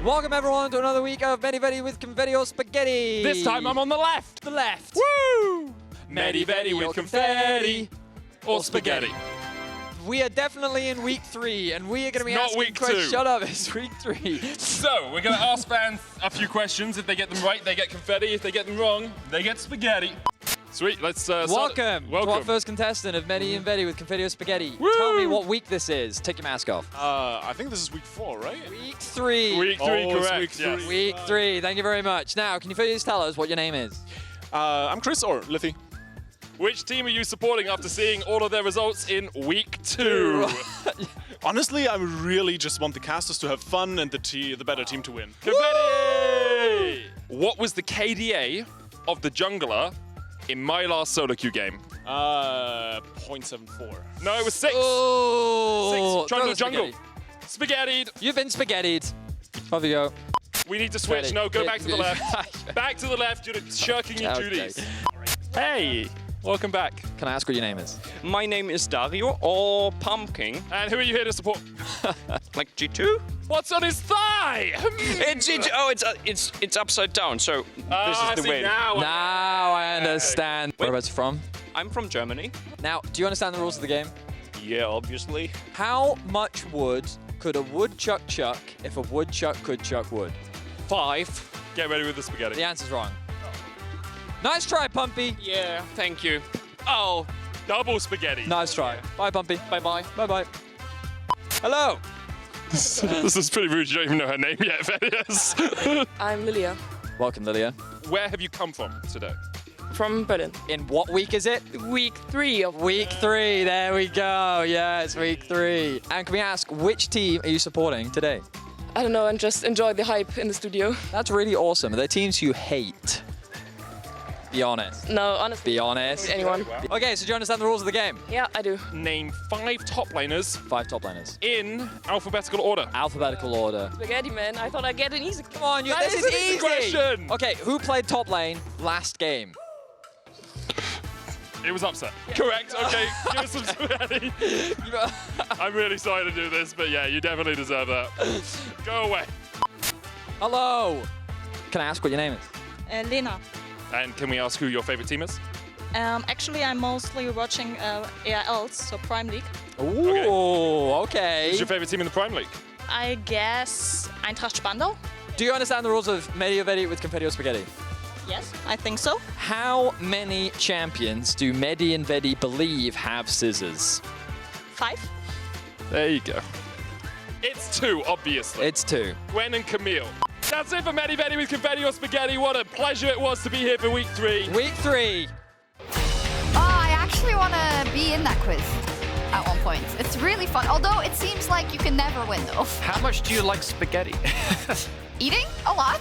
Welcome everyone to another week of Medi-Vedi with Confetti or Spaghetti. This time I'm on the left. The left. Woo! Medi-Vedi with confetti or spaghetti. We are definitely in week 3, and we are going to be Not asking week questions. 2. Shut up, it's week 3. So, we're going to ask fans a few questions. If they get them right, they get confetti. If they get them wrong, they get spaghetti. Sweet, let's start. Welcome to our first contestant of Medi and Vedi with Confetti or Spaghetti. Woo! Tell me what week this is. Take your mask off. I think this is week 4, right? Week 3. Week 3, it's correct. week 3. Yes. Week 3. Thank you very much. Now, can you please tell us what your name is? I'm Chris or Liffy. Which team are you supporting after seeing all of their results in week 2? Honestly, I really just want the casters to have fun and the better team to win. Confetti! What was the KDA of the jungler in my last solo queue game? 0.74. No, it was 6. Oh, 6. Jungle, throw the jungle. Spaghettied. You've been spaghettied. Off you go. We need to switch. Spaghetti. No, go back to the left. Back to the left. You're shirking your Okay. duties. Hey, welcome back. Can I ask what your name is? My name is Dario, or Pumpkin. And who are you here to support? Like G2? What's on his thigh? It's upside down, so this I is the see way. Now I understand. Whereabouts you from? I'm from Germany. Now, do you understand the rules of the game? Yeah, obviously. How much wood could a woodchuck chuck if a woodchuck could chuck wood? 5. Get ready with the spaghetti. The answer's wrong. Nice try, Pumpy. Yeah, thank you. Oh, Double spaghetti. Nice try. Bye, Pumpy. bye-bye. Bye-bye. Hello. This is pretty rude. You don't even know her name yet, Thaddeus. I'm Lilia Welcome, Lilia. Where have you come from today? from Berlin. In what week is it? Week 3 of Week 3. There we go. Yeah, it's week 3. And can we ask, which team are you supporting today? I don't know, and just enjoy the hype in the studio. That's really awesome. Are there teams you hate? Be honest. No, honestly, Be honest. anyone. Okay, so do you understand the rules of the game? Yeah, I do. Name 5 top laners 5 top laners. in alphabetical order. Alphabetical order. Spaghetti, man. I thought I'd get an easy. Come on, That this is is an easy easy. question. Okay, who played top lane last game? It was upset. Correct. Okay, give us some spaghetti. I'm really sorry to do this, but yeah, you definitely deserve that. Go away. Hello. Can I ask what your name is? Lena. And can we ask who your favorite team is? Actually, I'm mostly watching ARLs, so Prime League. Ooh, okay. Who's your favorite team in the Prime League? I guess Eintracht Spandau. Do you understand the rules of Medi Vedi with Confetti or Spaghetti? Yes, I think so. How many champions do Medi and Vedi believe have scissors? 5. There you go. It's 2, obviously. It's 2. Gwen and Camille. That's it for Medi-Vedi with Confetti or Spaghetti. What a pleasure it was to be here for week 3. Week 3. Oh, I actually want to be in that quiz at one point. It's really fun, although it seems like you can never win, though. How much do you like spaghetti? Eating? A lot.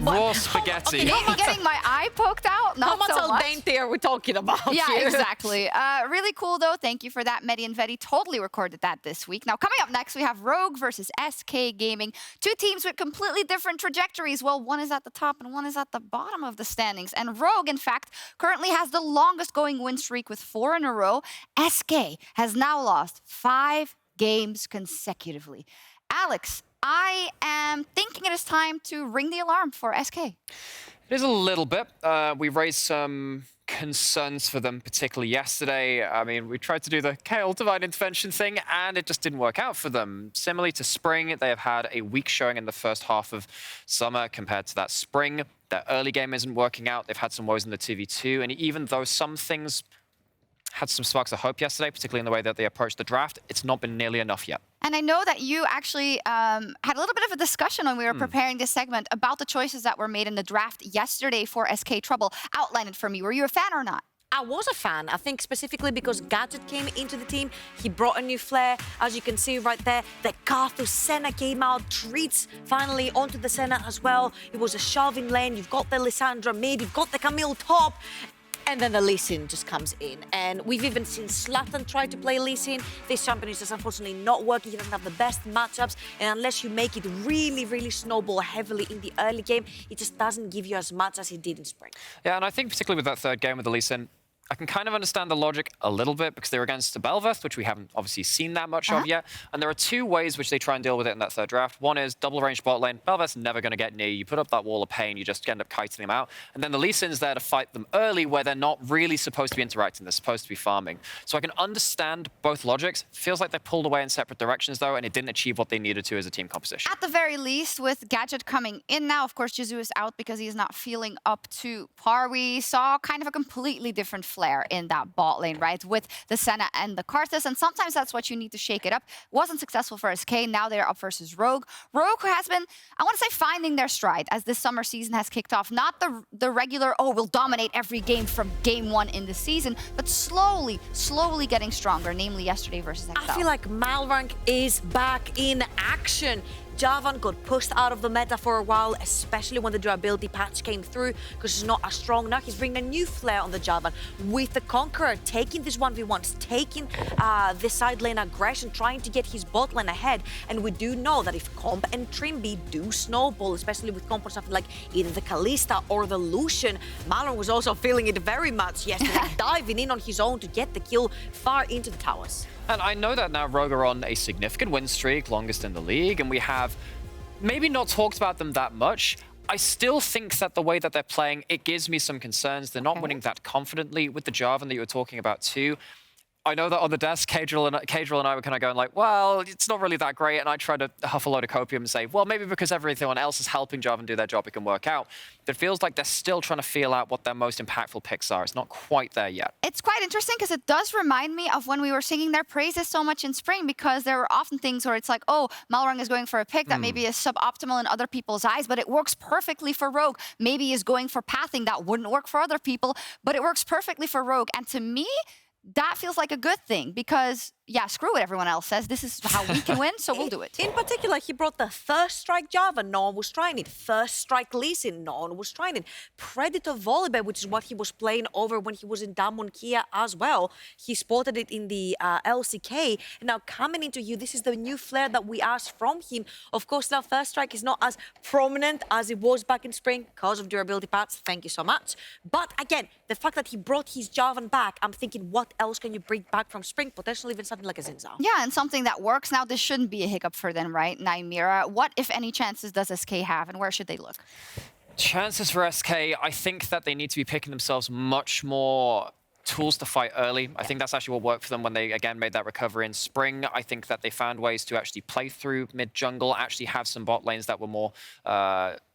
Raw spaghetti. Maybe getting my eye poked out? Not so much. dainty are we talking about Yeah, here? exactly. Really cool, though. Thank you for that. Medi and Vedi totally recorded that this week. Now, coming up next, we have Rogue versus SK Gaming. 2 teams with completely different trajectories. Well, one is at the top and one is at the bottom of the standings. And Rogue, in fact, currently has the longest going win streak with 4 in a row. SK has now lost 5 games consecutively. Alex, I am thinking it is time to ring the alarm for SK. It is a little bit. We raised some concerns for them, particularly yesterday. I mean, we tried to do the Kale Divine Intervention thing, and it just didn't work out for them. Similarly to Spring, they have had a weak showing in the first half of Summer compared to that Spring. Their early game isn't working out. They've had some woes in the 2v2, and even though some things had some sparks of hope yesterday, particularly in the way that they approached the draft, it's not been nearly enough yet. And I know that you actually had a little bit of a discussion when we were preparing this segment about the choices that were made in the draft yesterday for SK Trouble. Outline it for me. Were you a fan or not? I was a fan, I think specifically because Gadget came into the team. He brought a new flair. As you can see right there, the Karthus Senna came out. Treatz finally onto the Senna as well. It was a shove in lane. You've got the Lissandra mid, you've got the Camille top. And then the Lee Sin just comes in. And we've even seen Zlatan try to play Lee Sin. This champion is just unfortunately not working. He doesn't have the best matchups. And unless you make it really, really snowball heavily in the early game, it just doesn't give you as much as it did in Spring. Yeah, and I think particularly with that third game with the Lee Sin, I can kind of understand the logic a little bit because they're against the Bel'Veth, which we haven't obviously seen that much of yet. And there are two ways which they try and deal with it in that third draft. One is double range bot lane. Bel'Veth's never going to get near you. You put up that wall of pain, you just end up kiting them out. And then the Lee Sin's there to fight them early where they're not really supposed to be interacting. They're supposed to be farming. So I can understand both logics. Feels like they pulled away in separate directions though, and it didn't achieve what they needed to as a team composition. At the very least, with Gadget coming in now, of course, Jezu is out because he's not feeling up to par. We saw kind of a completely different flair in that bot lane, right? With the Senna and the Karthus, and sometimes that's what you need to shake it up. Wasn't successful for SK, now they're up versus Rogue. Rogue who has been, I want to say, finding their stride as this summer season has kicked off. Not the regular, oh, we'll dominate every game from game one in the season, but slowly getting stronger, namely yesterday versus XL. I feel like Malrang is back in action. Javan got pushed out of the meta for a while, especially when the durability patch came through, because he's not as strong. Now he's bringing a new flair on the Javan with the Conqueror, taking this 1v1s, taking the side lane aggression, trying to get his bot lane ahead. And we do know that if Comp and Trymbi do snowball, especially with Comp on something like either the Kalista or the Lucian, Malrang was also feeling it very much yesterday, diving in on his own to get the kill far into the towers. And I know that now Rogue are on a significant win streak, longest in the league, and we have maybe not talked about them that much. I still think that the way that they're playing, it gives me some concerns. They're not winning that confidently with the Javan that you were talking about too. I know that on the desk, Cadril and I were kind of going like, well, it's not really that great. And I tried to huff a load of copium and say, well, maybe because everyone else is helping Javan do their job, it can work out. But it feels like they're still trying to feel out what their most impactful picks are. It's not quite there yet. It's quite interesting because it does remind me of when we were singing their praises so much in spring, because there were often things where it's like, oh, Malrang is going for a pick that maybe is suboptimal in other people's eyes, but it works perfectly for Rogue. Maybe he's going for pathing that wouldn't work for other people, but it works perfectly for Rogue. And to me, that feels like a good thing because, yeah, screw what everyone else says. This is how we can win, so we'll do it. In particular, he brought the First Strike Java. No one was trying it. First Strike Lee Sin. No one was trying it. Predator Volleyball, which is what he was playing over when he was in Damwon Kia as well. He spotted it in the LCK. And now coming into you, this is the new flair that we asked from him. Of course, now First Strike is not as prominent as it was back in spring because of durability paths. Thank you so much. But again, the fact that he brought his Javan back, I'm thinking, what else can you bring back from spring? Potentially even something like a Xin Zhao. Yeah, and something that works. Now, this shouldn't be a hiccup for them, right? Nymira, what, if any, chances does SK have, and where should they look? Chances for SK, I think that they need to be picking themselves much more tools to fight early. I think that's actually what worked for them when they, again, made that recovery in spring. I think that they found ways to actually play through mid-jungle, actually have some bot lanes that were more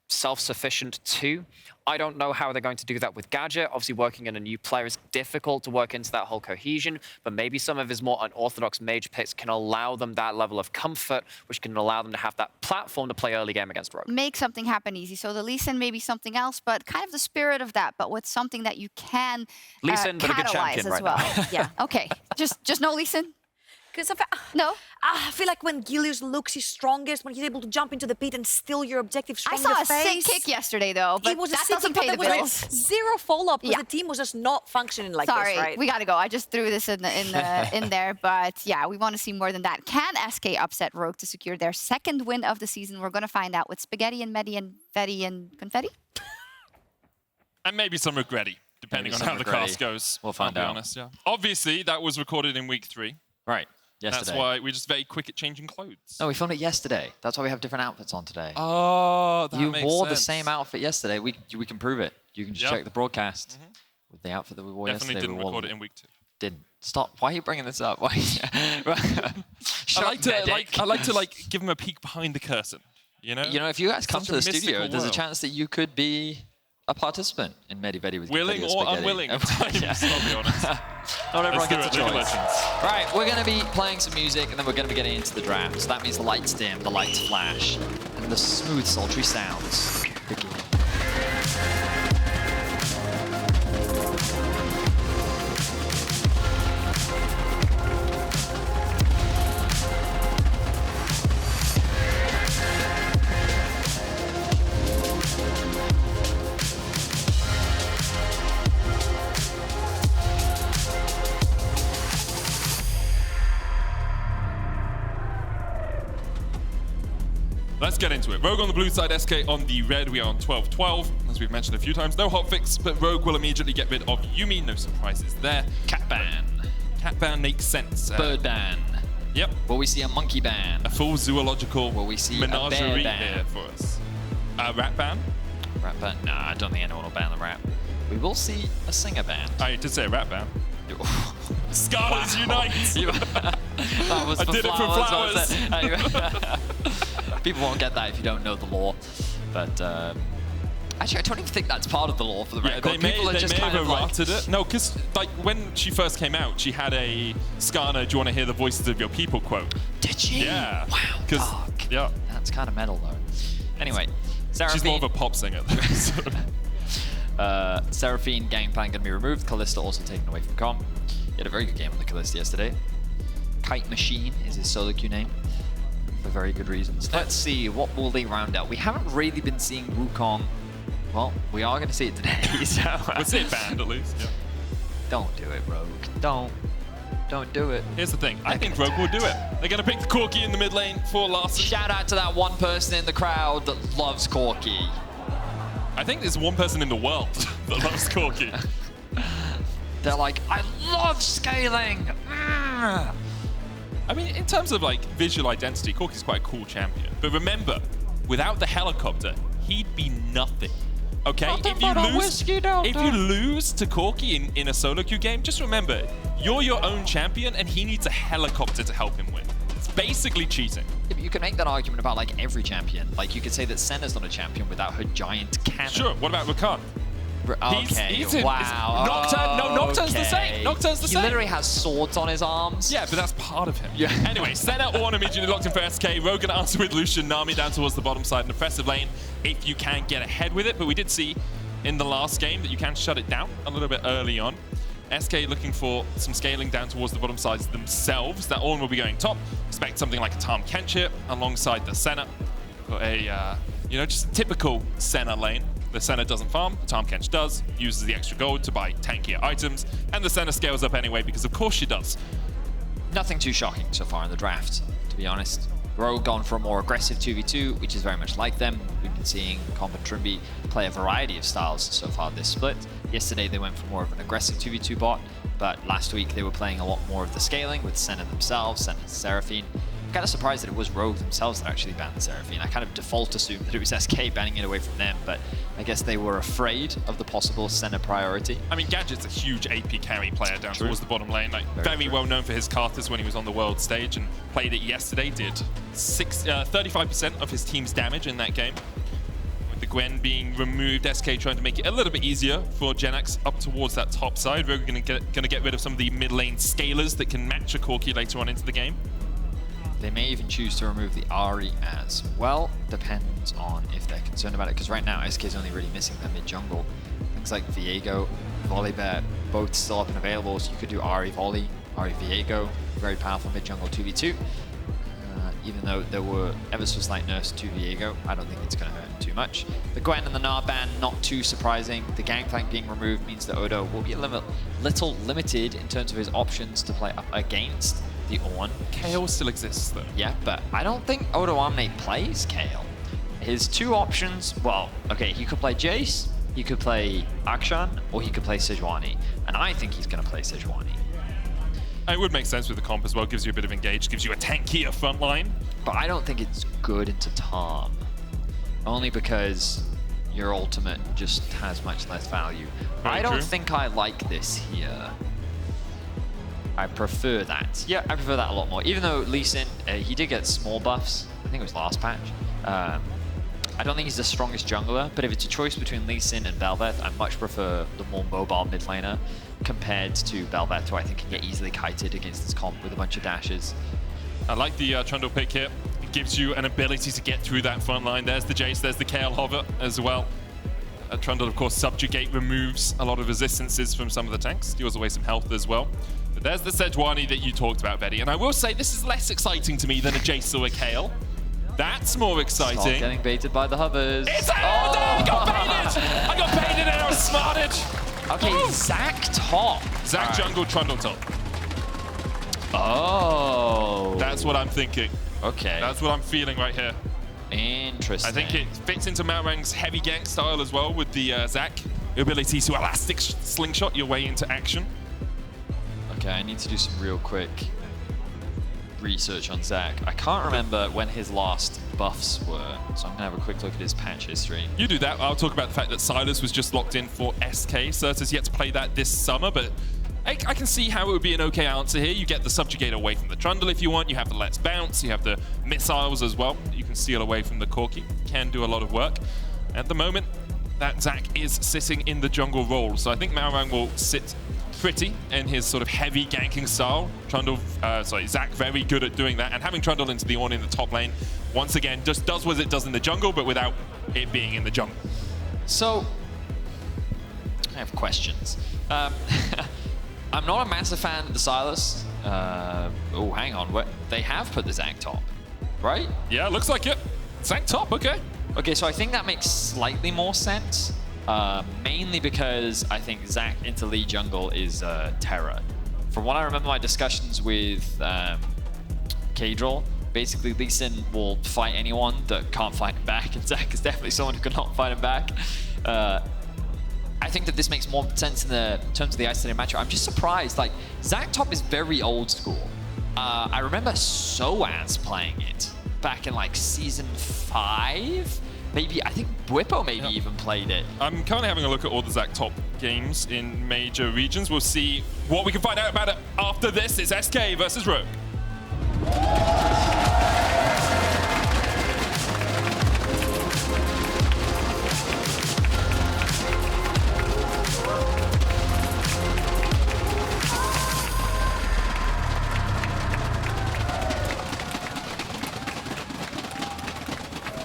self-sufficient too. I don't know how they're going to do that with Gadget. Obviously, working in a new player is difficult to work into that whole cohesion, but maybe some of his more unorthodox mage picks can allow them that level of comfort, which can allow them to have that platform to play early game against Rogue. Make something happen easy. So the Lee Sin may be something else, but kind of the spirit of that, but with something that you can Lee Sin, but a good champion as right well. now. Yeah, okay. Just no Lee Sin? Because No? I feel like when Gilius looks his strongest, when he's able to jump into the pit and steal your objective strong I in the saw a face. sick kick yesterday, though, but It was that a sick doesn't kick, pay but the there bills. was zero follow-up because Yeah. the team was just not functioning like Sorry, this, right? we gotta go. I just threw this in there, but yeah, we want to see more than that. Can SK upset Rogue to secure their second win of the season? We're gonna find out with Spaghetti and Medi and Fetty and Confetti. And maybe some regretti, depending on how the cast goes. We'll find I'll be out. honest, yeah. Obviously, that was recorded in week 3. Right. Yesterday. That's why we're just very quick at changing clothes. No, we filmed it yesterday. That's why we have different outfits on today. Oh, that you makes wore sense. the same outfit yesterday. We can prove it. You can just check the broadcast with the outfit that we wore Definitely yesterday. didn't record it in week 2. Didn't. Stop. Why are you bringing this up? Why? I like to give him a peek behind the curtain. You know. You know, if you guys come Such to a the studio, mystical there's a world. chance that you could be a participant in Medi Vedi with Willing Confetti or Spaghetti. unwilling at times, I'll be honest. Not everyone Let's do gets a it, League of choice. Legends. Right, we're going to be playing some music, and then we're going to be getting into the draft. So that means the lights dim, the lights flash, and the smooth, sultry sounds begin. Let's get into it. Rogue on the blue side, SK on the red. We are on 12-12. As we've mentioned a few times, no hotfix, but Rogue will immediately get rid of Yuumi. No surprises there. Cat ban. Cat ban makes sense. Bird ban. Yep. Will we see a monkey ban? A full zoological Will we see a menagerie bear ban? here for us. Rat ban? Rat ban? Nah, I don't think anyone will ban the rat. We will see a singer ban. I did say rat ban. Scarlets unite! That was I for did it for flowers. People won't get that if you don't know the lore. But actually, I don't even think that's part of the lore for the record. People are just kind have of like... errated it. No, because like when she first came out, she had a Skarner, do you want to hear the voices of your people quote. Did she? Yeah. Wow, dark. Yeah. That's kind of metal, though. Anyway, Seraphine. She's more of a pop singer, though. So. Seraphine, Gangplank going to be removed. Callista also taken away from Com. He had a very good game on the Callista yesterday. Kite Machine is his solo queue name, for very good reasons. Let's see, what will they round out? We haven't really been seeing Wukong. Well, we are going to see it today, so... We'll see it banned, at least, yeah. Don't do it, Rogue. Don't do it. Here's the thing, I think Rogue will do it. They're going to pick the Corki in the mid lane for Larssen. Shout out to that one person in the crowd that loves Corki. I think there's one person in the world that loves Corki. They're like, I love scaling! I mean, in terms of like visual identity, Corki's quite a cool champion. But remember, without the helicopter, he'd be nothing. Okay? If you lose to Corki in a solo queue game, just remember, you're your own champion and he needs a helicopter to help him win. It's basically cheating. Yeah, but you could make that argument about like every champion. Like you could say that Senna's not a champion without her giant cannon. Sure, what about Rakan? Okay, He's wow. Nocturne, no, Nocturne's the same. Nocturne's the same. He literally has swords on his arms. Yeah, but that's part of him. Yeah. Anyway, Senna on immediately locked in for SK. Rogue gonna answer with Lucian, Nami down towards the bottom side in the offensive lane if you can get ahead with it. But we did see in the last game that you can shut it down a little bit early on. SK looking for some scaling down towards the bottom sides themselves. That Ornn will be going top. Expect something like a Tahm Kench here alongside the Senna for a, just a typical Senna lane. The Senna doesn't farm, the Tahm Kench does, uses the extra gold to buy tankier items, and the Senna scales up anyway because of course she does. Nothing too shocking so far in the draft, to be honest. Rogue gone for a more aggressive 2v2, which is very much like them. We've been seeing Comp and Trymbi play a variety of styles so far this split. Yesterday they went for more of an aggressive 2v2 bot, but last week they were playing a lot more of the scaling with Senna themselves, Senna Seraphine. I'm kind of surprised that it was Rogue themselves that actually banned the Seraphine. I kind of default assumed that it was SK banning it away from them, but I guess they were afraid of the possible Senna priority. I mean, Gadget's a huge AP carry player down towards the bottom lane. Like, very well known for his Karthus when he was on the world stage and played it yesterday. Did 35% of his team's damage in that game. With the Gwen being removed, SK trying to make it a little bit easier for Genax up towards that top side. Rogue gonna get rid of some of the mid lane scalers that can match a Corki later on into the game. They may even choose to remove the Ahri as well. Depends on if they're concerned about it, because right now SK is only really missing their mid-jungle. Things like Viego, Volibear, both still up and available, so you could do Ahri Volley, Ahri Viego, very powerful mid-jungle 2v2. Even though there were ever so slight nerfs to Viego, I don't think it's going to hurt him too much. The Gwen and the Gnar ban, not too surprising. The Gangplank being removed means that Odo will be a little limited in terms of his options to play up against the Ornn. Kayle still exists though. Yeah, but I don't think Odoamne plays Kayle. His two options, well, okay, he could play Jace, he could play Akshan, or he could play Sejuani. And I think he's going to play Sejuani. It would make sense with the comp as well, gives you a bit of engage, gives you a tankier front line. But I don't think it's good into Tahm. Only because your ultimate just has much less value. I don't think I like this here. I prefer that. Yeah, I prefer that a lot more. Even though Lee Sin, he did get small buffs. I think it was last patch. I don't think he's the strongest jungler, but if it's a choice between Lee Sin and Bel'Veth, I much prefer the more mobile mid laner compared to Bel'Veth, who I think can get easily kited against this comp with a bunch of dashes. I like the Trundle pick here. It gives you an ability to get through that front line. There's the Jace, there's the Kayle hover as well. Trundle, of course, Subjugate removes a lot of resistances from some of the tanks, steals away some health as well. But there's the Sejuani that you talked about, Betty. And I will say, this is less exciting to me than a Jace or a Kayle. That's more exciting. Stop getting baited by the hovers. It's I got baited! I got baited and I was smarted! Okay, Woo! Zac top. Zac jungle, Trundle top. Oh. That's what I'm thinking. Okay. That's what I'm feeling right here. Interesting. I think it fits into Malrang's heavy gank style as well with the Zac ability to elastic slingshot your way into action. Okay, I need to do some real quick research on Zac. I can't remember when his last buffs were, so I'm gonna have a quick look at his patch history. You do that. I'll talk about the fact that Sertuss was just locked in for SK. Sertuss yet to play that this summer, but I can see how it would be an okay answer here. You get the Subjugate away from the Trundle if you want. You have the Let's Bounce. You have the missiles as well. You can steal away from the Corki. Can do a lot of work. At the moment, that Zac is sitting in the jungle role, so I think Malrang will sit pretty in his sort of heavy ganking style. Zac very good at doing that, and having Trundle into the Ornn in the top lane, once again, just does what it does in the jungle, but without it being in the jungle. So, I have questions. I'm not a massive fan of the Silas. Oh, hang on, they have put the Zac top, right? Yeah, looks like it. Zac top, okay. Okay, so I think that makes slightly more sense. Mainly because I think Zac into lead jungle is terror. From what I remember my discussions with Kadril, basically Lee Sin will fight anyone that can't fight him back, and Zac is definitely someone who cannot fight him back. I think that this makes more sense in the terms of the isolated matchup. I'm just surprised, like, Zac top is very old school. I remember Soaz playing it back in like season 5. Maybe, I think Bwipo maybe even played it. I'm currently having a look at all the Zac top games in major regions. We'll see what we can find out about it after this. It's SK versus Rogue.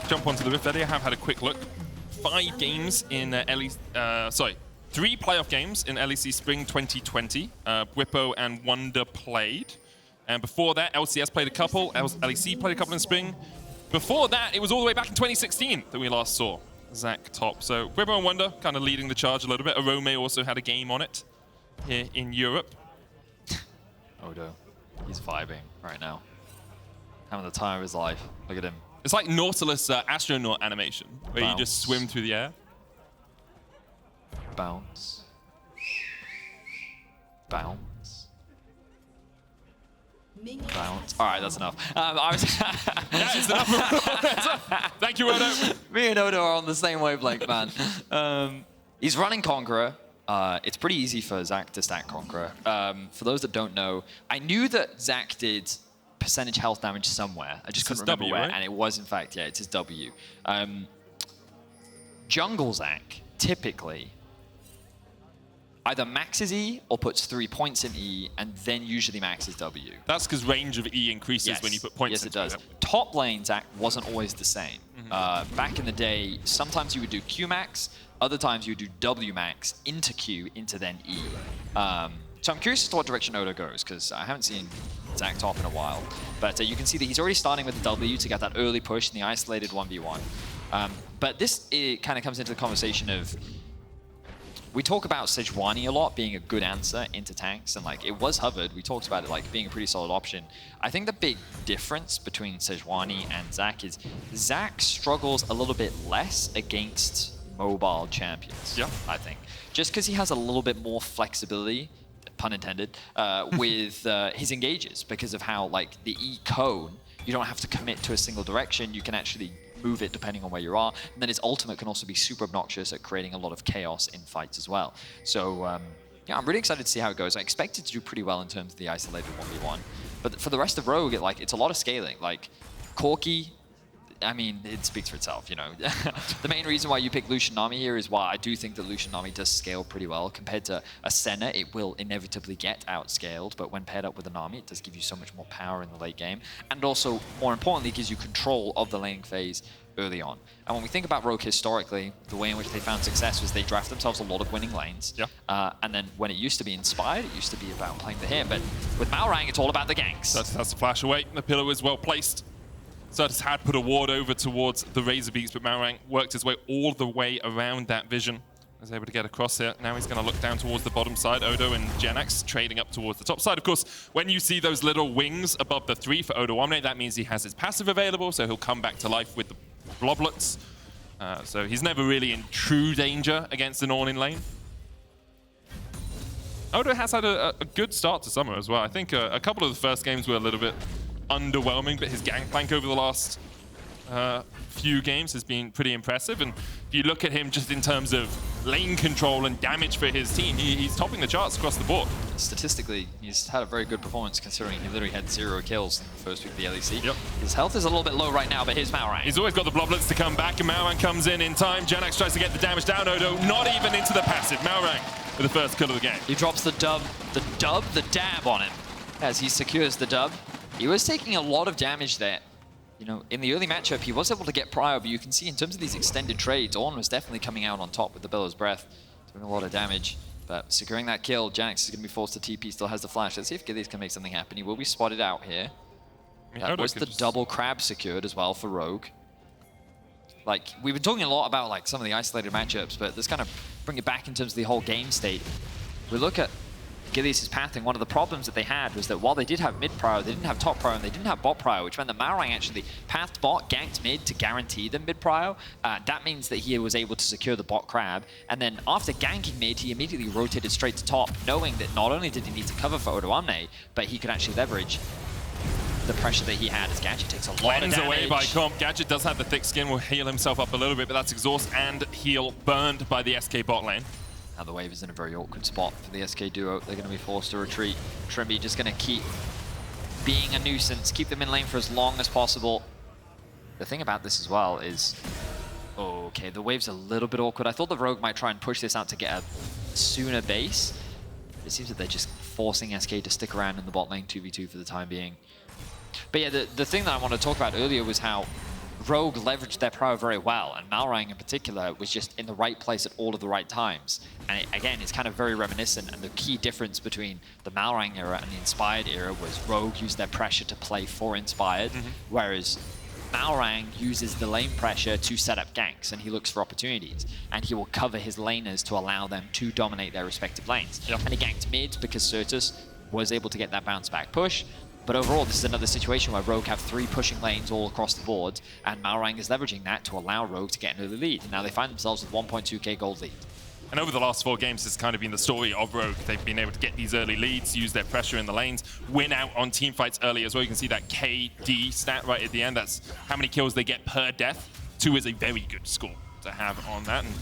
Jump onto the Rift Valley. I have had a quick look. 5 games in 3 playoff games in LEC Spring 2020. Bwipo and Wonder played. And before that, LCS played a couple. LEC played a couple in Spring. Before that, it was all the way back in 2016 that we last saw Zac top. So Bwipo and Wonder kind of leading the charge a little bit. Odoamne also had a game on it here in Europe. Odo, he's vibing right now. Having the time of his life. Look at him. It's like Nautilus astronaut animation, where Bounce. you just swim through the air. Bounce. Bounce. Bounce. All right, that's enough. Yeah, it's enough. Thank you, Odo. Me and Odo are on the same wavelength, man. He's running Conqueror. It's pretty easy for Zac to stack Conqueror. For those that don't know, I knew that Zac did percentage health damage somewhere. I just couldn't remember W, where, right? and it was, in fact, yeah, it's his W. Jungle Zac typically either maxes E or puts 3 points in E, and then usually maxes W. That's because range of E increases when you put points Yes, it into does. Top lane Zac wasn't always the same. Back in the day, sometimes you would do Q max, other times you would do W max into Q into then E. So I'm curious as to what direction Odo goes, because I haven't seen Zac top in a while. But you can see that he's already starting with the W to get that early push in the isolated 1v1. But this kind of comes into the conversation of, we talk about Sejuani a lot being a good answer into tanks, and like it was Hovered, we talked about it like being a pretty solid option. I think the big difference between Sejuani and Zac is Zac struggles a little bit less against mobile champions, I think. Just because he has a little bit more flexibility, pun intended, with his engages, because of how like the E cone, you don't have to commit to a single direction, you can actually move it depending on where you are, and then his ultimate can also be super obnoxious at creating a lot of chaos in fights as well. So yeah, I'm really excited to see how it goes. I expect it to do pretty well in terms of the isolated 1v1, but for the rest of Rogue, it's a lot of scaling. Like Corki, I mean, it speaks for itself, you know. The main reason why you pick Lucian Nami here is why I do think that Lucian Nami does scale pretty well. Compared to a Senna, it will inevitably get outscaled, but when paired up with a Nami, it does give you so much more power in the late game. And also, more importantly, gives you control of the laning phase early on. And when we think about Rogue historically, the way in which they found success was they draft themselves a lot of winning lanes. And then when it used to be inspired, it used to be about playing the hit. But with Malrang, it's all about the ganks. That's the flash away. The pillar was well placed. Sertuss had put a ward over towards the Razor Beaks, but Malrang worked his way all the way around that vision. Was able to get across here. Now he's going to look down towards the bottom side. Odo and Genax trading up towards the top side. Of course, when you see those little wings above the 3 for Odoamne, that means he has his passive available, so he'll come back to life with the bloblets. So he's never really in true danger against an Ornn in lane. Odo has had a good start to Summer as well. I think a couple of the first games were a little bit underwhelming, but his gangplank over the last few games has been pretty impressive. And if you look at him just in terms of lane control and damage for his team, he's topping the charts across the board. Statistically, he's had a very good performance considering he literally had 0 kills in the first week of the LEC. Yep. His health is a little bit low right now, but here's Malrang. He's always got the bloblets to come back, and Malrang comes in time. Janax tries to get the damage down. Odo not even into the passive. Malrang with the first kill of the game. He drops the dab on him as he secures the dub. He was taking a lot of damage there. You know, in the early matchup, he was able to get prio, but you can see in terms of these extended trades, Ornn was definitely coming out on top with the Billow's Breath, doing a lot of damage. But securing that kill, Janax is going to be forced to TP, still has the flash. Let's see if Gilius can make something happen. He will be spotted out here. That was the double crab secured as well for Rogue. Like, we've been talking a lot about like some of the isolated matchups, but let's kind of bring it back in terms of the whole game state. We look at Gilius' pathing. One of the problems that they had was that while they did have mid prio, they didn't have top prio, and they didn't have bot prio, which meant that Malrang actually pathed bot, ganked mid to guarantee them mid prio. That means that he was able to secure the bot crab, and then after ganking mid, he immediately rotated straight to top, knowing that not only did he need to cover for Odoamne, but he could actually leverage the pressure that he had as Gadget takes a lot of damage. Away by Comp. Gadget does have the thick skin, will heal himself up a little bit, but that's exhaust and heal burned by the SK bot lane. Now the wave is in a very awkward spot for the SK duo. They're going to be forced to retreat. Trymbi just going to keep being a nuisance, keep them in lane for as long as possible. The thing about this as well is, okay, the wave's a little bit awkward. I thought the Rogue might try and push this out to get a sooner base. It seems that they're just forcing SK to stick around in the bot lane 2v2 for the time being. But yeah, the thing that I wanted to talk about earlier was how Rogue leveraged their prio very well, and Malrang in particular was just in the right place at all of the right times. And again, it's kind of very reminiscent, and the key difference between the Malrang era and the Inspired era was Rogue used their pressure to play for Inspired, whereas Malrang uses the lane pressure to set up ganks, and he looks for opportunities, and he will cover his laners to allow them to dominate their respective lanes. And he ganked mid because Sertuss was able to get that bounce back push. But overall, this is another situation where Rogue have 3 pushing lanes all across the board, and Malrang is leveraging that to allow Rogue to get an early lead. And now they find themselves with 1.2k gold lead. And over the last 4 games, this has kind of been the story of Rogue. They've been able to get these early leads, use their pressure in the lanes, win out on team fights early as well. You can see that KD stat right at the end. That's how many kills they get per death. 2 is a very good score to have on that. And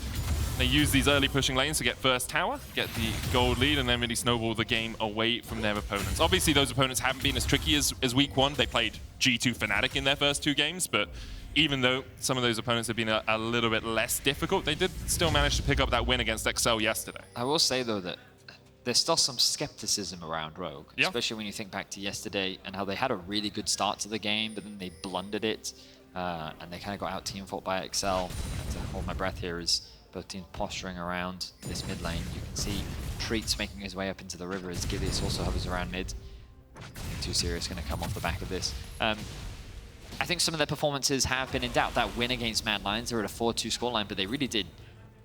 they use these early pushing lanes to get first tower, get the gold lead, and then really snowball the game away from their opponents. Obviously, those opponents haven't been as tricky as week 1. They played G2 Fnatic in their first 2 games, but even though some of those opponents have been a little bit less difficult, they did still manage to pick up that win against Excel yesterday. I will say, though, that there's still some skepticism around Rogue, especially when you think back to yesterday and how they had a really good start to the game, but then they blundered it, and they kind of got out team fought by Excel. I have to hold my breath here as both teams posturing around this mid lane. You can see Treatz making his way up into the river as Gilius also hovers around mid. Too serious going to come off the back of this. I think some of their performances have been in doubt. That win against Mad Lions, they were at a 4-2 scoreline, but they really did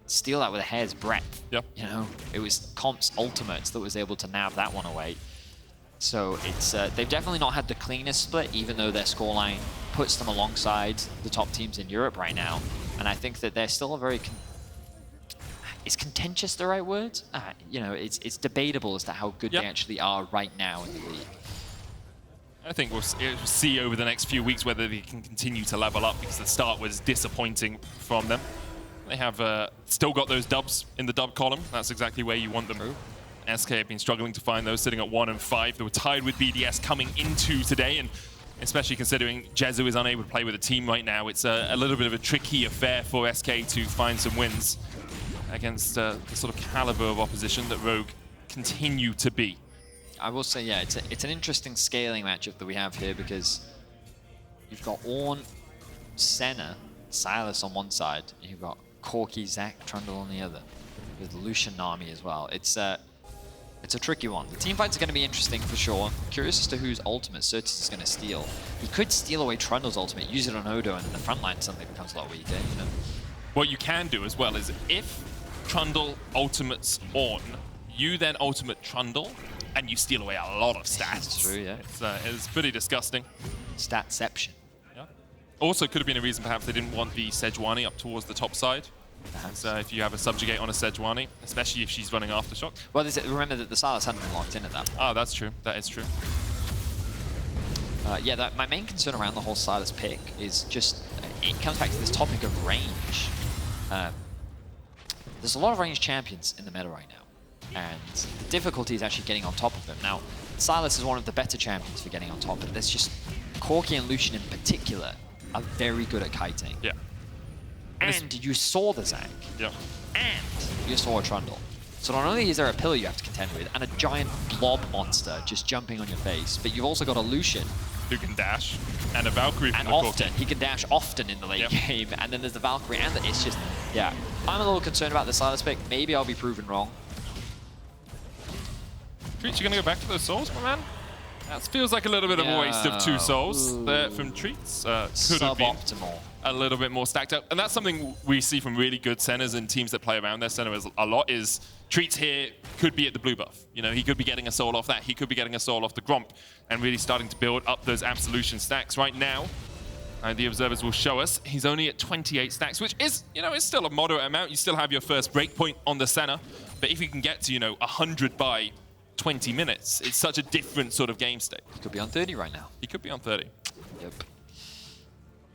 steal that with a hair's breadth. You know, it was Comp's ultimates that was able to nab that one away. So it's they've definitely not had the cleanest split, even though their scoreline puts them alongside the top teams in Europe right now. And I think that they're still a very is contentious the right word? You know, it's debatable as to how good they actually are right now in the league. I think we'll see over the next few weeks whether they can continue to level up, because the start was disappointing from them. They have still got those dubs in the dub column. That's exactly where you want them. SK have been struggling to find those, sitting at 1 and 5. They were tied with BDS coming into today, and especially considering Jezu is unable to play with a team right now, it's a little bit of a tricky affair for SK to find some wins against the sort of caliber of opposition that Rogue continue to be. I will say, yeah, it's an interesting scaling matchup that we have here, because you've got Ornn, Senna, Silas on one side, and you've got Corki, Zac, Trundle on the other, with Lucian Nami as well. It's a tricky one. The team fights are going to be interesting for sure. Curious as to whose ultimate Sertuss is going to steal. He could steal away Trundle's ultimate, use it on Odo, and then the front line suddenly becomes a lot weaker, you know? What you can do as well is, if Trundle ultimates Ornn, you then ultimate Trundle, and you steal away a lot of stats. That's true, yeah. It's pretty disgusting. Statception. Yeah. Also, could have been a reason perhaps they didn't want the Sejuani up towards the top side. So if you have a subjugate on a Sejuani, especially if she's running Aftershock. Well, remember that the Silas hadn't been locked in at that point. Oh, that's true. That is true. Yeah, my main concern around the whole Silas pick is just, it comes back to this topic of range. There's a lot of ranged champions in the meta right now, and the difficulty is actually getting on top of them. Now, Silas is one of the better champions for getting on top, but there's just, Corki and Lucian in particular are very good at kiting. Yeah. And you saw the Zac. Yeah. And you saw a Trundle. So not only is there a pillar you have to contend with, and a giant blob monster just jumping on your face, but you've also got a Lucian. Who can dash, and a Valkyrie from And the often, he can dash often in the late Yep. game, and then there's the Valkyrie, and it's just, yeah. I'm a little concerned about the Silas pick. Maybe I'll be proven wrong. Treatz, you're gonna go back to those souls, my man? That feels like a little bit of a waste of 2 souls there from Treatz. Could have been Suboptimal. a little bit more stacked up. And that's something we see from really good centers and teams that play around their center a lot is Treatz here could be at the blue buff. You know, he could be getting a soul off that. He could be getting a soul off the Gromp and really starting to build up those Absolution stacks. Right now, the observers will show us he's only at 28 stacks, which is, you know, it's still a moderate amount. You still have your first breakpoint on the center. But if you can get to, you know, 100 by 20 minutes, it's such a different sort of game state. He could be on 30 right now. He could be on 30. Yep.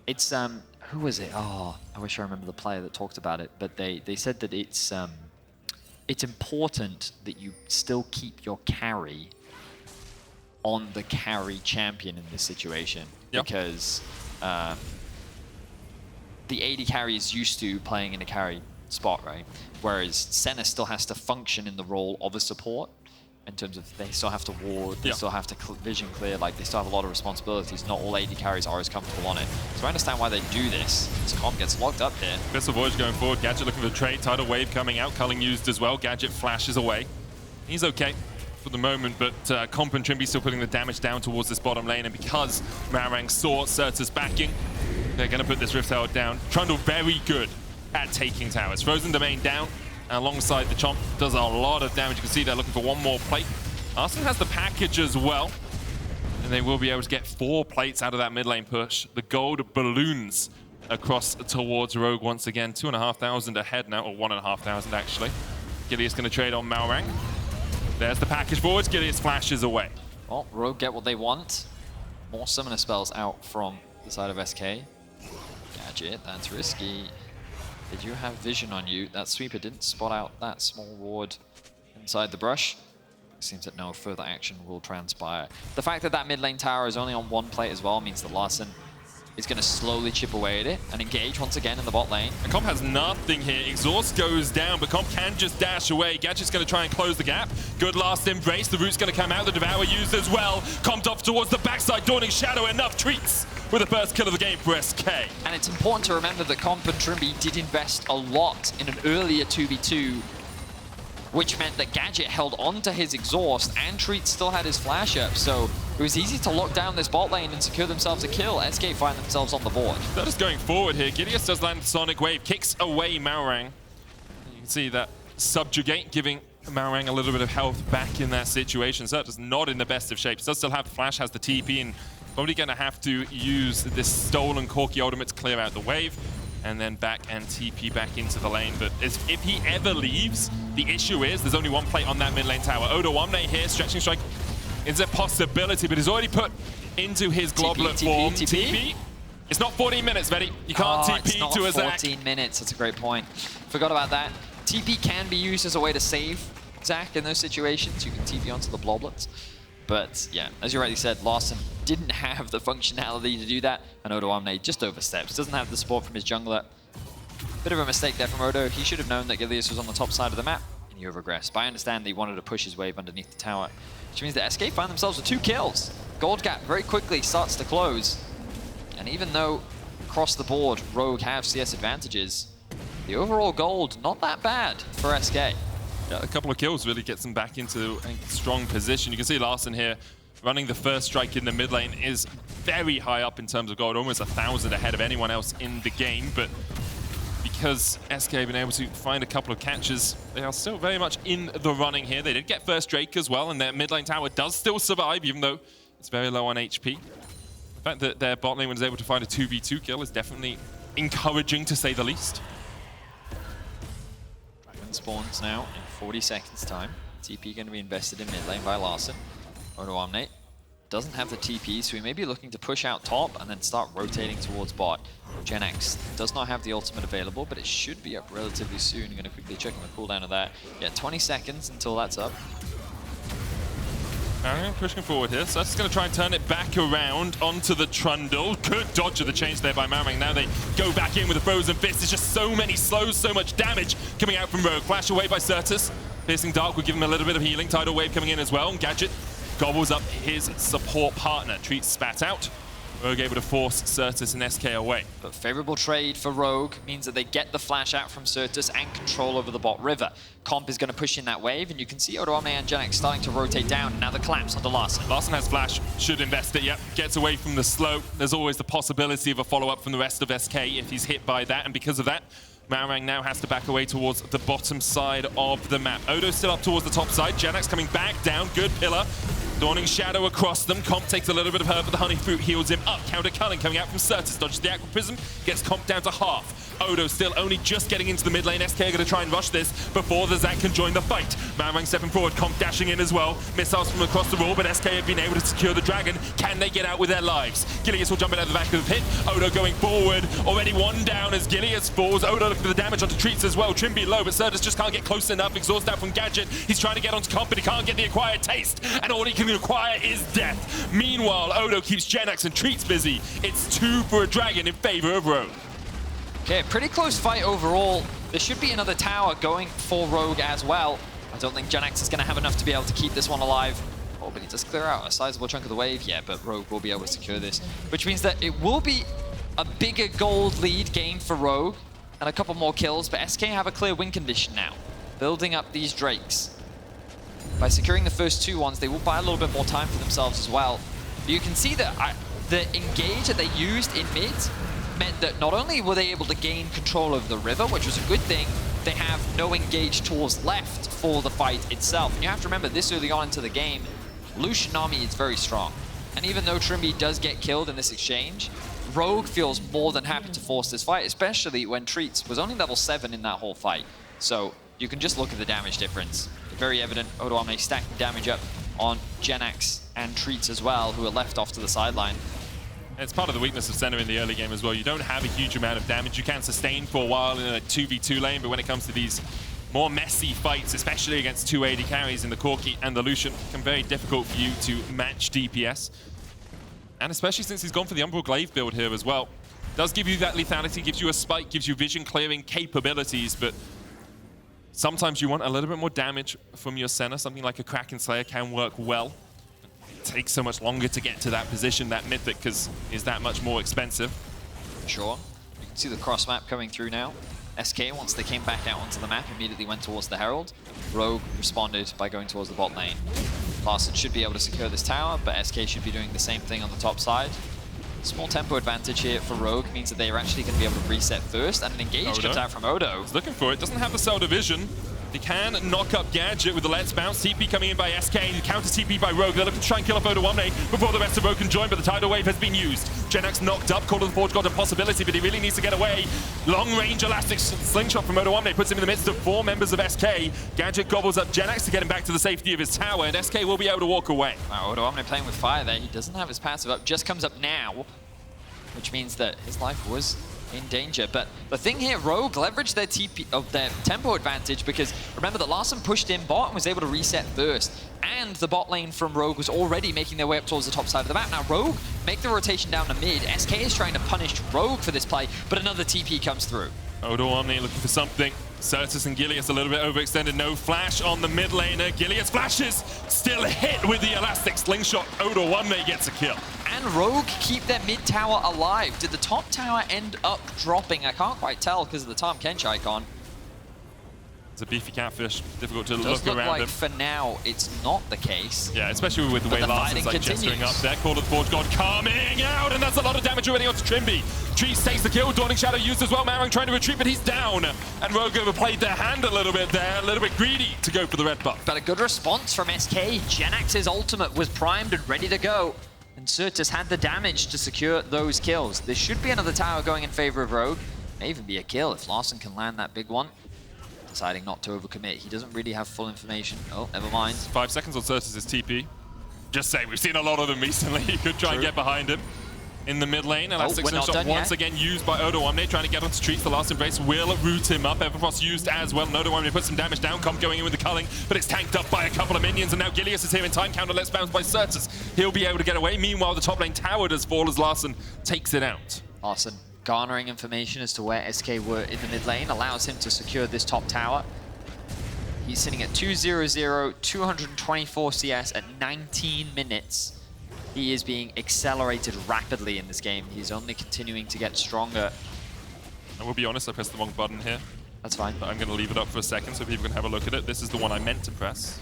It's, who was it? Oh, I wish I remember the player that talked about it, but they said that it's important that you still keep your carry on the carry champion in this situation. Yep. Because the AD carry is used to playing in a carry spot, right? Whereas Senna still has to function in the role of a support in terms of they still have to ward, they still have to vision clear, like they still have a lot of responsibilities. Not all AD carries are as comfortable on it. So I understand why they do this. This comp gets locked up here. Missile Voyage going forward, Gadget looking for the trade, Tidal Wave coming out, Culling used as well, Gadget flashes away. He's okay for the moment, but Comp and Trymbi still putting the damage down towards this bottom lane, and because Malrang saw Sertuss backing, they're going to put this Rift Tower down. Trundle very good at taking towers. Frozen Domain down, alongside the Chomp, does a lot of damage. You can see they're looking for one more plate. Larssen has the package as well, and they will be able to get 4 plates out of that mid lane push. The gold balloons across towards Rogue once again. 2,500 ahead now, or 1,500 actually. Gilius going to trade on Malrang. There's the package forwards. Gilius flashes away. Well, Rogue get what they want. More summoner spells out from the side of SK. Gadget, that's risky. Did you have vision on you? That sweeper didn't spot out that small ward inside the brush. Seems that no further action will transpire. The fact that that mid lane tower is only on 1 plate as well means that Larssen is going to slowly chip away at it and engage once again in the bot lane. And Comp has nothing here. Exhaust goes down, but Comp can just dash away. Gadget's going to try and close the gap. Good last embrace. The root's going to come out. The Devour used as well. Comp off towards the backside. Dawning Shadow enough. Treatz with the first kill of the game for SK. And it's important to remember that Comp and Trymbi did invest a lot in an earlier 2v2, which meant that Gadget held on to his exhaust and Treatz still had his flash up. So it was easy to lock down this bot lane and secure themselves a kill. SK find themselves on the board. That is going forward here. Gilius does land Sonic Wave, kicks away Malrang. You can see that Subjugate giving Malrang a little bit of health back in that situation. Sertuss not in the best of shapes. Does still have the flash, has the TP, and probably going to have to use this stolen Corki ultimate to clear out the wave, and then back and TP back into the lane. But if he ever leaves, the issue is there's only 1 plate on that mid lane tower. Odoamne here, stretching strike is a possibility, but he's already put into his Globlet form. TP. It's not 14 minutes, Vetty. You can't TP to a Zac. 14 minutes, that's a great point. Forgot about that. TP can be used as a way to save Zac in those situations. You can TP onto the Bloblets. But yeah, as you rightly said, Larssen didn't have the functionality to do that, and Odoamne just oversteps. Doesn't have the support from his jungler. Bit of a mistake there from Odo. He should have known that Gilius was on the top side of the map, and he overgressed. But I understand that he wanted to push his wave underneath the tower, which means that SK find themselves with 2 kills. Gold gap very quickly starts to close. And even though across the board Rogue have CS advantages, the overall gold not that bad for SK. Yeah, a couple of kills really gets them back into a strong position. You can see Larssen here running the first strike in the mid lane is very high up in terms of gold, almost 1,000 ahead of anyone else in the game. But because SK have been able to find a couple of catches, they are still very much in the running here. They did get first Drake as well, and their mid lane tower does still survive, even though it's very low on HP. fact that their bot lane was able to find a 2v2 kill is definitely encouraging, to say the least. Dragon spawns now in 40 seconds time. TP going to be invested in mid lane by Larssen. Odoamne doesn't have the TP, so he may be looking to push out top and then start rotating towards bot. GenX does not have the ultimate available, but it should be up relatively soon. I'm going to quickly check the cooldown of that. Yeah, 20 seconds until that's up. Malrang pushing forward here, so that's going to try and turn it back around onto the Trundle. Good dodge of the change there by Malrang. Now they go back in with a Frozen Fist. There's just so many slows, so much damage coming out from Rogue. Flash away by Sertuss. Piercing Dark will give him a little bit of healing. Tidal Wave coming in as well. And Gadget gobbles up his support partner. Treatz spat out. Rogue able to force Sertuss and SK away. But favorable trade for Rogue means that they get the flash out from Sertuss and control over the bot river. Comp is going to push in that wave, and you can see Odoamne and GenX starting to rotate down. Now the collapse onto Larssen. Larssen has flash, should invest it, yep. Gets away from the slow. There's always the possibility of a follow-up from the rest of SK if he's hit by that, and because of that, Malrang now has to back away towards the bottom side of the map. Odo's still up towards the top side. GenX coming back down, good pillar. Dawning Shadow across them. Comp takes a little bit of hurt, but the Honey Fruit heals him up. Counter Culling coming out from Sertuss. Dodges the Aqua Prism, gets Comp down to half. Odo still only just getting into the mid lane. SK are going to try and rush this before the Zac can join the fight. Malrang stepping forward, Comp dashing in as well. Missiles from across the wall, but SK have been able to secure the Dragon. Can they get out with their lives? Gilius will jump in at the back of the pit. Odo going forward. Already one down as Gilius falls. Odo looking for the damage onto Treatz as well. Trymbi low, but Sertuss just can't get close enough. Exhaust out from Gadget. He's trying to get onto Comp, but he can't get the acquired taste. And all he can acquire is death. Meanwhile, Odo keeps GenX and Treatz busy. It's 2 for a Dragon in favor of Rogue. Okay, pretty close fight overall. There should be another tower going for Rogue as well. I don't think GenX is going to have enough to be able to keep this one alive. Oh, but he does clear out a sizable chunk of the wave. Yeah, but Rogue will be able to secure this, which means that it will be a bigger gold lead game for Rogue and a couple more kills, but SK have a clear win condition now, building up these Drakes. By securing the first 2 ones, they will buy a little bit more time for themselves as well. But you can see that the engage that they used in mid meant that not only were they able to gain control over the river, which was a good thing, they have no engage towards left for the fight itself. And you have to remember, this early on into the game, Lucian army is very strong. And even though Trymbi does get killed in this exchange, Rogue feels more than happy to force this fight, especially when Treatz was only level 7 in that whole fight. So you can just look at the damage difference. Very evident. Odoamne stacking damage up on GenX and Treatz as well, who are left off to the sideline. It's part of the weakness of Senna in the early game as well. You don't have a huge amount of damage. You can sustain for a while in a 2v2 lane, but when it comes to these more messy fights, especially against 2 AD carries in the Corki and the Lucian, it can be very difficult for you to match DPS. And especially since he's gone for the Umbral Glaive build here as well. Does give you that lethality, gives you a spike, gives you vision clearing capabilities, but sometimes you want a little bit more damage from your Senna. Something like a Kraken Slayer can work well. It takes so much longer to get to that position, that Mythic, because is that much more expensive. Sure. You can see the cross map coming through now. SK, once they came back out onto the map, immediately went towards the Herald. Rogue responded by going towards the bot lane. Larssen should be able to secure this tower, but SK should be doing the same thing on the top side. Small tempo advantage here for Rogue means that they're actually going to be able to reset first, and an engage comes out from Odo. He's looking for it, doesn't have the cell division. He can knock up Gadget with the Let's Bounce. TP coming in by SK, counter TP by Rogue. They're looking to try and kill off Odoamne before the rest of Rogue can join, but the Tidal Wave has been used. GenX knocked up, Call of the Forge got a possibility, but he really needs to get away. Long range Elastic Slingshot from Odoamne puts him in the midst of 4 members of SK. Gadget gobbles up GenX to get him back to the safety of his tower, and SK will be able to walk away. Wow, Odoamne playing with fire there. He doesn't have his passive up, just comes up now, which means that his life was in danger. But the thing here, Rogue leveraged their TP of their tempo advantage, because remember that Larssen pushed in bot and was able to reset first, and the bot lane from Rogue was already making their way up towards the top side of the map. Now Rogue make the rotation down to mid. SK is trying to punish Rogue for this play, but another TP comes through. Odoamne looking for something. Sertuss and Gilius a little bit overextended. No flash on the mid laner. Gilius flashes, still hit with the Elastic Slingshot. Odoamne gets a kill. And Rogue keep their mid tower alive. Did the top tower end up dropping? I can't quite tell because of the Tom Kench icon. It's a beefy catfish. Difficult to Does look around like him. For now, it's not the case. Yeah, especially with the way Larssen's like gesturing up there. Call of the Forge God coming out, and that's a lot of damage already onto Trymbi. Treatz takes the kill. Dawning Shadow used as well. Malrang trying to retreat, but he's down. And Rogue overplayed their hand a little bit there. A little bit greedy to go for the red buff. But a good response from SK. GenX's ultimate was primed and ready to go. And Sertuss had the damage to secure those kills. There should be another tower going in favor of Rogue. May even be a kill if Larssen can land that big one. Deciding not to overcommit. He doesn't really have full information. Oh, never mind. 5 seconds on Sertuss' TP. Just say, we've seen a lot of them recently. You could try and get behind him. In the mid lane, Elastic Slingshot once again used by Odoamne, trying to get onto Treatz. The last embrace will root him up. Everfrost used as well. Odoamne puts some damage down. Comp going in with the culling, but it's tanked up by a couple of minions. And now Gilius is here in time. Counter let's bounce by Sertuss. He'll be able to get away. Meanwhile, the top lane tower does fall as Larssen takes it out. Larssen garnering information as to where SK were in the mid lane allows him to secure this top tower. He's sitting at 200, 224 CS at 19 minutes. He is being accelerated rapidly in this game. He's only continuing to get stronger. I will be honest, I pressed the wrong button here. That's fine. But I'm going to leave it up for a second so people can have a look at it. This is the one I meant to press.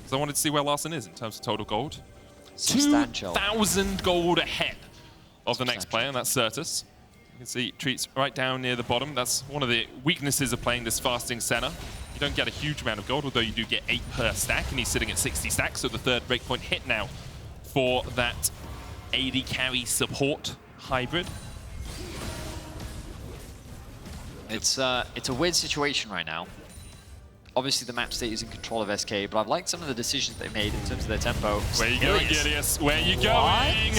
So I wanted to see where Larssen is in terms of total gold. Substantial. 2,000 gold ahead of the next player, and that's Sertuss. You can see Treatz right down near the bottom. That's one of the weaknesses of playing this fasting center. You don't get a huge amount of gold, although you do get 8 per stack, and he's sitting at 60 stacks, so the third breakpoint hit now for that AD carry support hybrid. It's a weird situation right now. Obviously, the map state is in control of SK, but I've liked some of the decisions they made in terms of their tempo. Where you going, Gilius? Where you going?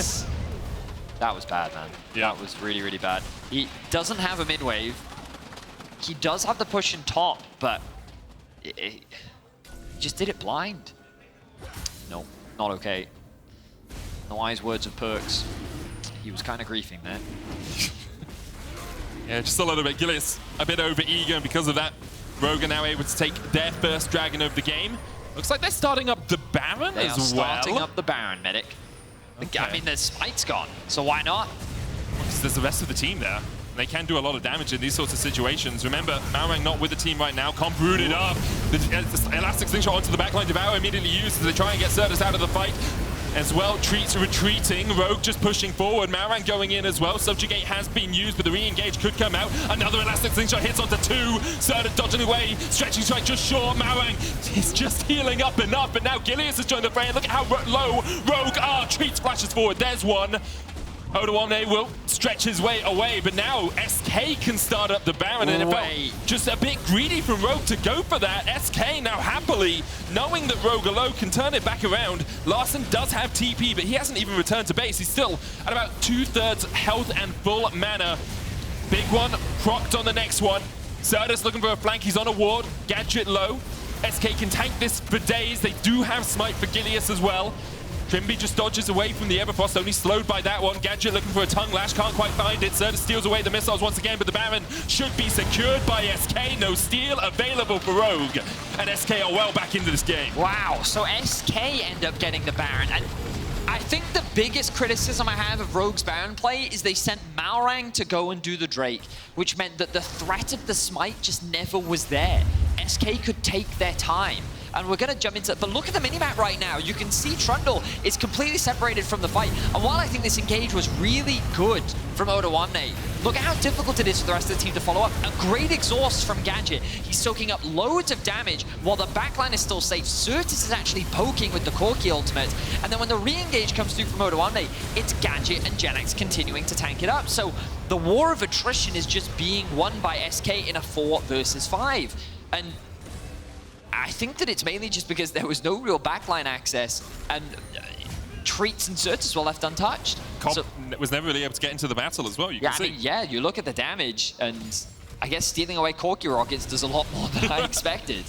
That was bad, man. Yeah. That was really, really bad. He doesn't have a mid-wave. He does have the push in top, but he just did it blind. No, not okay. The wise words of Perks. He was kind of griefing there. Yeah, just a little bit. Gilius a bit over eager, and because of that, Rogue are now able to take their first dragon of the game. Looks like they're starting up the Baron They as are well. starting up the Baron, Medic. Okay. I mean, their Smite's gone, so why not? Because there's the rest of the team there. They can do a lot of damage in these sorts of situations. Remember, Malrang not with the team right now. Comp rooted up. The Elastic Slingshot onto the backline. Devour immediately used as they try and get Sertuss out of the fight. As well, Treatz retreating. Rogue just pushing forward. Malrang going in as well. Subjugate has been used, but the re-engage could come out. Another Elastic Slingshot hits onto 2. Sertuss dodging away. Stretching strike just short. Malrang is just healing up enough, but now Gilius has joined the fray. Look at how low Rogue are. Treatz flashes forward. There's one. Odoamne will stretch his way away, but now SK can start up the Baron, and it felt just a bit greedy from Rogue to go for that. SK now happily, knowing that Rogue alone can turn it back around. Larssen does have TP, but he hasn't even returned to base. He's still at about 2/3 health and full mana. Big one, procced on the next one. Sertuss looking for a flank, he's on a ward. Gadget low. SK can tank this for days. They do have Smite for Gilius as well. Trymbi just dodges away from the Everfrost, only slowed by that one. Gadget looking for a tongue lash, can't quite find it. Sertuss steals away the missiles once again, but the Baron should be secured by SK. No steal available for Rogue, and SK are well back into this game. Wow, so SK end up getting the Baron, and I think the biggest criticism I have of Rogue's Baron play is they sent Malrang to go and do the Drake, which meant that the threat of the Smite just never was there. SK could take their time. And we're going to jump into it. But look at the minimap right now. You can see Trundle is completely separated from the fight. And while I think this engage was really good from Odoamne, look at how difficult it is for the rest of the team to follow up. A great exhaust from Gadget. He's soaking up loads of damage while the backline is still safe. Sertuss is actually poking with the Corki ultimate. And then when the re-engage comes through from Odoamne, it's Gadget and Genex continuing to tank it up. So the war of attrition is just being won by SK in a 4 versus 5. And I think that it's mainly just because there was no real backline access, and Treatz and Sertuss were left untouched. Comp was never really able to get into the battle as well, you can see. I mean, yeah, you look at the damage, and I guess stealing away Corki rockets does a lot more than I expected.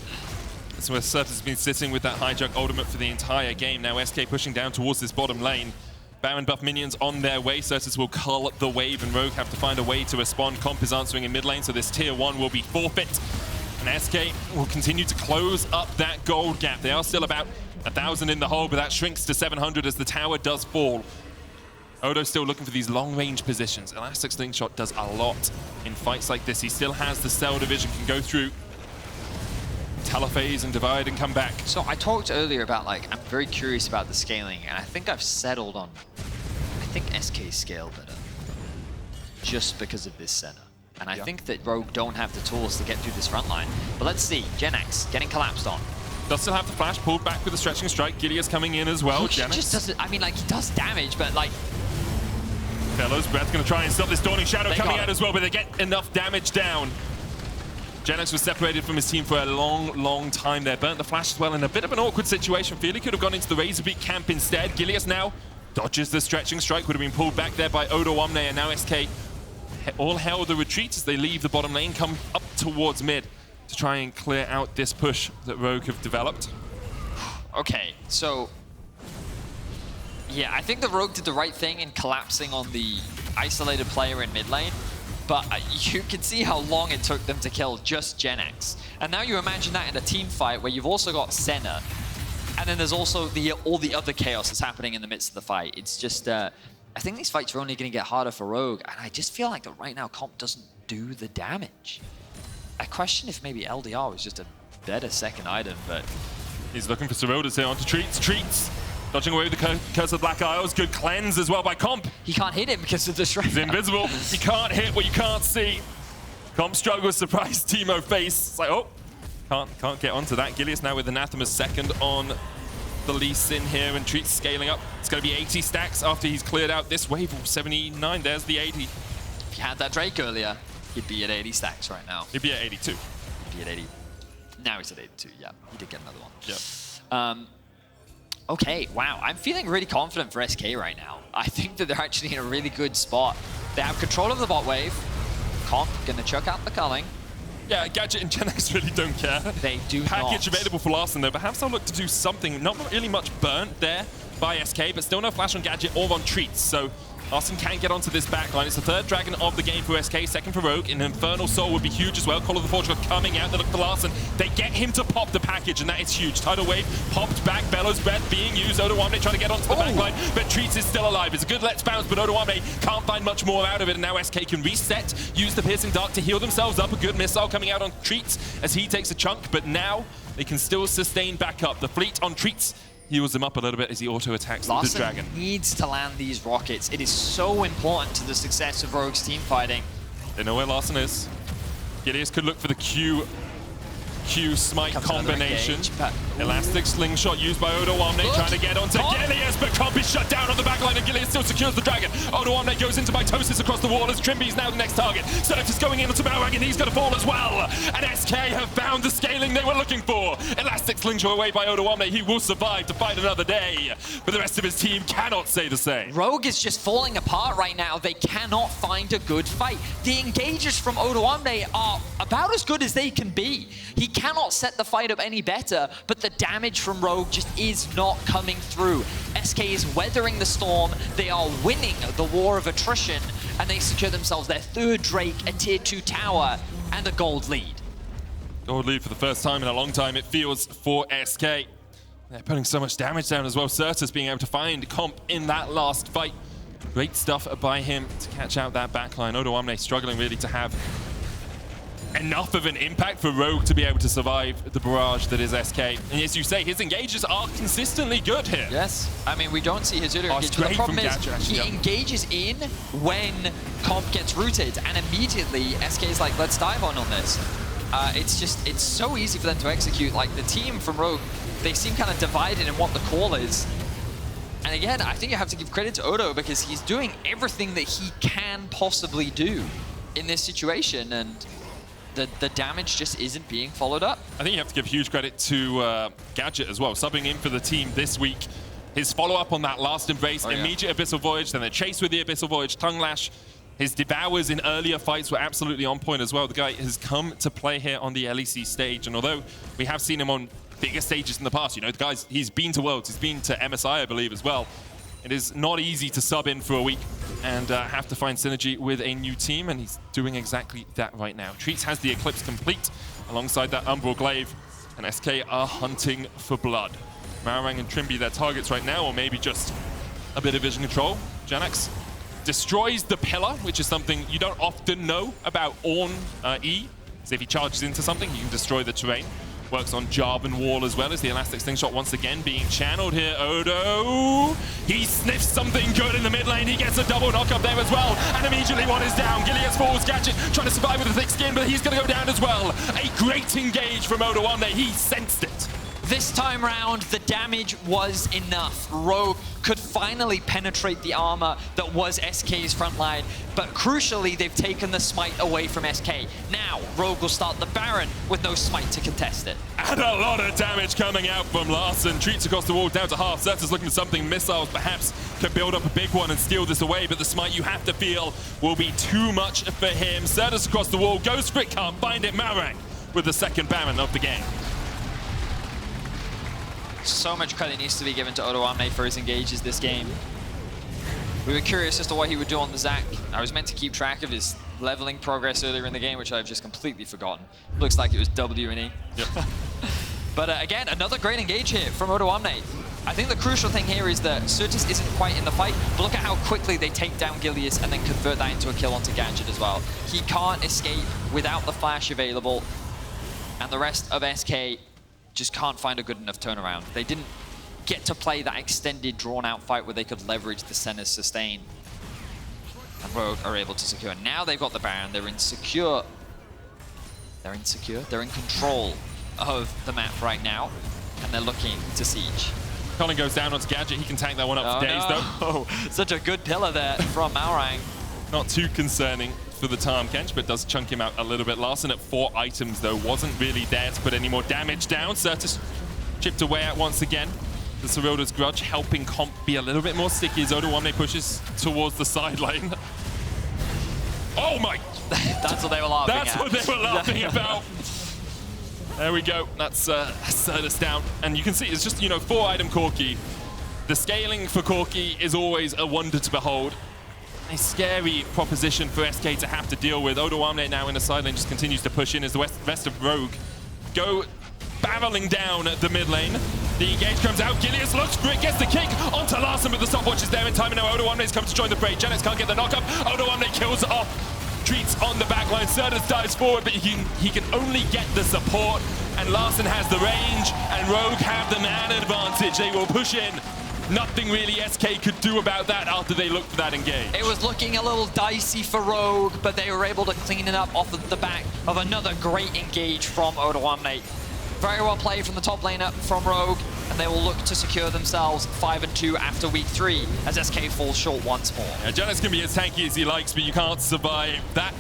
That's where Sertuss has been sitting with that hijack ultimate for the entire game. Now SK pushing down towards this bottom lane. Baron buff minions on their way. Sertuss will cull the wave, and Rogue have to find a way to respond. Comp is answering in mid lane, so this tier 1 will be forfeit. And SK will continue to close up that gold gap. They are still about 1,000 in the hole, but that shrinks to 700 as the tower does fall. Odo's still looking for these long-range positions. Elastic Slingshot does a lot in fights like this. He still has the cell division, can go through telephase and divide and come back. So I talked earlier about, like, I'm very curious about the scaling, and I think I've settled on, I think SK scale better, just because of this center. And I think that Rogue don't have the tools to get through this front line. But let's see, Genex getting collapsed on. Does still have the flash, pulled back with the stretching strike. Gilius coming in as well. He just doesn't, I mean, like, he does damage, but like... Fellows, Brett's going to try and stop this Dawning Shadow coming out as well, but they get enough damage down. Jezu was separated from his team for a long time there. Burnt the flash as well in a bit of an awkward situation. Feel he could have gone into the Razorbeak camp instead. Gilius now dodges the stretching strike. Would have been pulled back there by Odoamne, and now SK all hell the retreat as they leave the bottom lane, come up towards mid to try and clear out this push that Rogue have developed. Okay, so... yeah, I think the Rogue did the right thing in collapsing on the isolated player in mid lane, but you can see how long it took them to kill just Gen X. And now you imagine that in a team fight where you've also got Senna, and then there's also all the other chaos that's happening in the midst of the fight. It's just, I think these fights are only going to get harder for Rogue, and I just feel like that right now Comp doesn't do the damage. I question if maybe LDR was just a better second item, but... he's looking for Sertuss here onto Treatz. Treatz dodging away with the Curse of Black Isles. Good cleanse as well by Comp. He can't hit him because of the strike. He's invisible. He can't hit what you can't see. Comp struggles, surprise Teemo face. It's like, oh, can't get onto that. Gilius now with Anathema's second on the Larssen here, and Treatz scaling up. It's going to be 80 stacks after he's cleared out this wave. 79, there's the 80. If he had that Drake earlier, he'd be at 80 stacks right now. He'd be at 82. He'd be at 80. Now he's at 82, yeah. He did get another one. Yep. Okay, wow. I'm feeling really confident for SK right now. I think that they're actually in a really good spot. They have control of the bot wave. Comp gonna chuck out the culling. Yeah, Gadget and Gen X really don't care. They do Package not. available for Larssen though. Perhaps they'll look to do something. Not really much burnt there by SK, but still no flash on Gadget or on Treatz. So Larssen can't get onto this backline. It's the third dragon of the game for SK, second for Rogue. An Infernal Soul would be huge as well. Call of the Forge coming out. They look for Larssen. They get him to pop the package, and that is huge. Tidal Wave popped back. Bellows Breath being used. Odoamne trying to get onto the backline, but Treatz is still alive. It's a good Let's Bounce, but Odoamne can't find much more out of it, and now SK can reset, use the Piercing Dart to heal themselves up. A good missile coming out on Treatz as he takes a chunk, but now they can still sustain back up. The fleet on Treatz heals him up a little bit as he auto-attacks the dragon. Needs to land these rockets. It is so important to the success of Rogue's team fighting. They know where Larssen is. Gilius could look for the Q smite combination. Elastic slingshot used by Odoamne, trying to get onto Gilius, but Comp is shut down on the backline, and Gilius still secures the dragon. Odoamne goes into mitosis across the wall as Trymbi is now the next target. Sertuss going in onto Malrang, and he's going to fall as well. And SK have found the scaling they were looking for. Elastic slingshot away by Odoamne. He will survive to fight another day, but the rest of his team cannot say the same. Rogue is just falling apart right now. They cannot find a good fight. The engages from Odoamne are about as good as they can be. He cannot set the fight up any better, but the damage from Rogue just is not coming through. SK is weathering the storm. They are winning the war of attrition, and they secure themselves their third Drake, a tier 2 tower, and a gold lead. Gold lead for the first time in a long time, it feels, for SK. They're putting so much damage down as well. Sertuss being able to find Comp in that last fight. Great stuff by him to catch out that backline. Odoamne struggling really to have enough of an impact for Rogue to be able to survive the barrage that is SK. And as you say, his engages are consistently good here. Yes. I mean, we don't see his engage. It's But the great problem from is Gadget, he actually. engages in when Comp gets rooted, and immediately SK is like, let's dive on this. It's so easy for them to execute. Like, the team from Rogue, they seem kind of divided in what the call is. And again, I think you have to give credit to Odo because he's doing everything that he can possibly do in this situation, and the damage just isn't being followed up. I think you have to give huge credit to Gadget as well, subbing in for the team this week. His follow-up on that last embrace, immediate Abyssal Voyage, then the chase with the Abyssal Voyage, Tongue Lash. His devours in earlier fights were absolutely on point as well. The guy has come to play here on the LEC stage, and although we have seen him on bigger stages in the past, you know, the guy's, he's been to Worlds, he's been to MSI, I believe, as well. It is not easy to sub in for a week and have to find synergy with a new team, and he's doing exactly that right now. Treatz has the Eclipse complete alongside that Umbral Glaive, and SK are hunting for blood. Malrang and Trymbi their targets right now, or maybe just a bit of vision control. Janex destroys the pillar, which is something you don't often know about Ornn E. So if he charges into something, you can destroy the terrain. Works on Jarvan Wall as well as the Elastic Slingshot once again being channeled here. Odo, he sniffs something good in the mid lane. He gets a double knock up there as well, and immediately one is down. Gilius falls, Gadget trying to survive with a thick skin, but he's going to go down as well. A great engage from Odoamne. He sensed it. This time round, the damage was enough. Rogue could finally penetrate the armor that was SK's front line, but crucially, they've taken the smite away from SK. Now, Rogue will start the Baron with no smite to contest it. And a lot of damage coming out from Larssen. Treatz across the wall down to half. Sertuss looking for something. Missiles perhaps can build up a big one and steal this away, but the smite you have to feel will be too much for him. Sertuss across the wall, goes for it, can't find it. Malrang with the second Baron of the game. So much credit needs to be given to Odoamne for his engages this game. We were curious as to what he would do on the Zac. I was meant to keep track of his leveling progress earlier in the game, which I've just completely forgotten. Looks like it was W and E. Yep. But again, another great engage here from Odoamne. I think the crucial thing here is that Sertuss isn't quite in the fight, but look at how quickly they take down Gilius and then convert that into a kill onto Gadget as well. He can't escape without the flash available, and the rest of SK just can't find a good enough turnaround. They didn't get to play that extended, drawn-out fight where they could leverage the Senna's sustain. And Rogue are able to secure. Now they've got the Baron. They're insecure. They're insecure. They're in control of the map right now, and they're looking to siege. Colin goes down onto Gadget. He can tank that one up for days, though. Such a good pillar there from Malrang. Not too concerning for the Tarm Kench, but does chunk him out a little bit. Larssen at 4 items, though, wasn't really there to put any more damage down. Sertuss chipped away at once again. The Serilda's Grudge helping comp be a little bit more sticky as Odoamne pushes towards the sideline. Oh my! That's what they were laughing at. That's what they were laughing about. There we go. That's Sertuss down. And you can see it's just, 4-item Corki. The scaling for Corki is always a wonder to behold. A scary proposition for SK to have to deal with. Odoamne now in the side lane just continues to push in as the rest of Rogue go barreling down the mid lane. The engage comes out. Gilius looks for it, gets the kick onto Larssen, but the stopwatch is there in time, and now Odoamne's come to join the fray. Janets can't get the knock up. Odoamne kills off Treatz on the backline. Sertuss dives forward, but he can only get the support, and Larssen has the range, and Rogue have the man advantage. They will push in. Nothing really SK could do about that after they looked for that engage. It was looking a little dicey for Rogue, but they were able to clean it up off of the back of another great engage from Odoamne. Very well played from the top laner from Rogue, and they will look to secure themselves 5-2 after week 3 as SK falls short once more. Yeah, Janet's can be as tanky as he likes, but you can't survive that.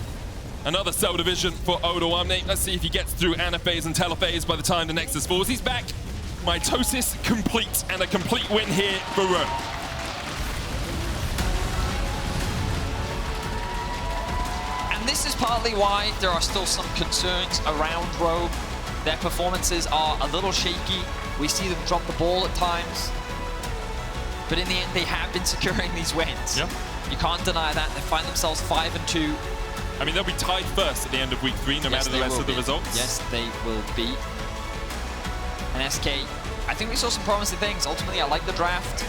Another cell division for Odoamne. Let's see if he gets through Anaphase and Telophase by the time the Nexus falls. He's back. Mitosis complete, and a complete win here for Rogue. And this is partly why there are still some concerns around Rogue. Their performances are a little shaky. We see them drop the ball at times. But in the end, they have been securing these wins. Yep. You can't deny that. They find themselves 5-2. I mean, they'll be tied first at the end of week 3, no matter the rest of the results. Yes, they will be. And SK, I think we saw some promising things. Ultimately, I like the draft.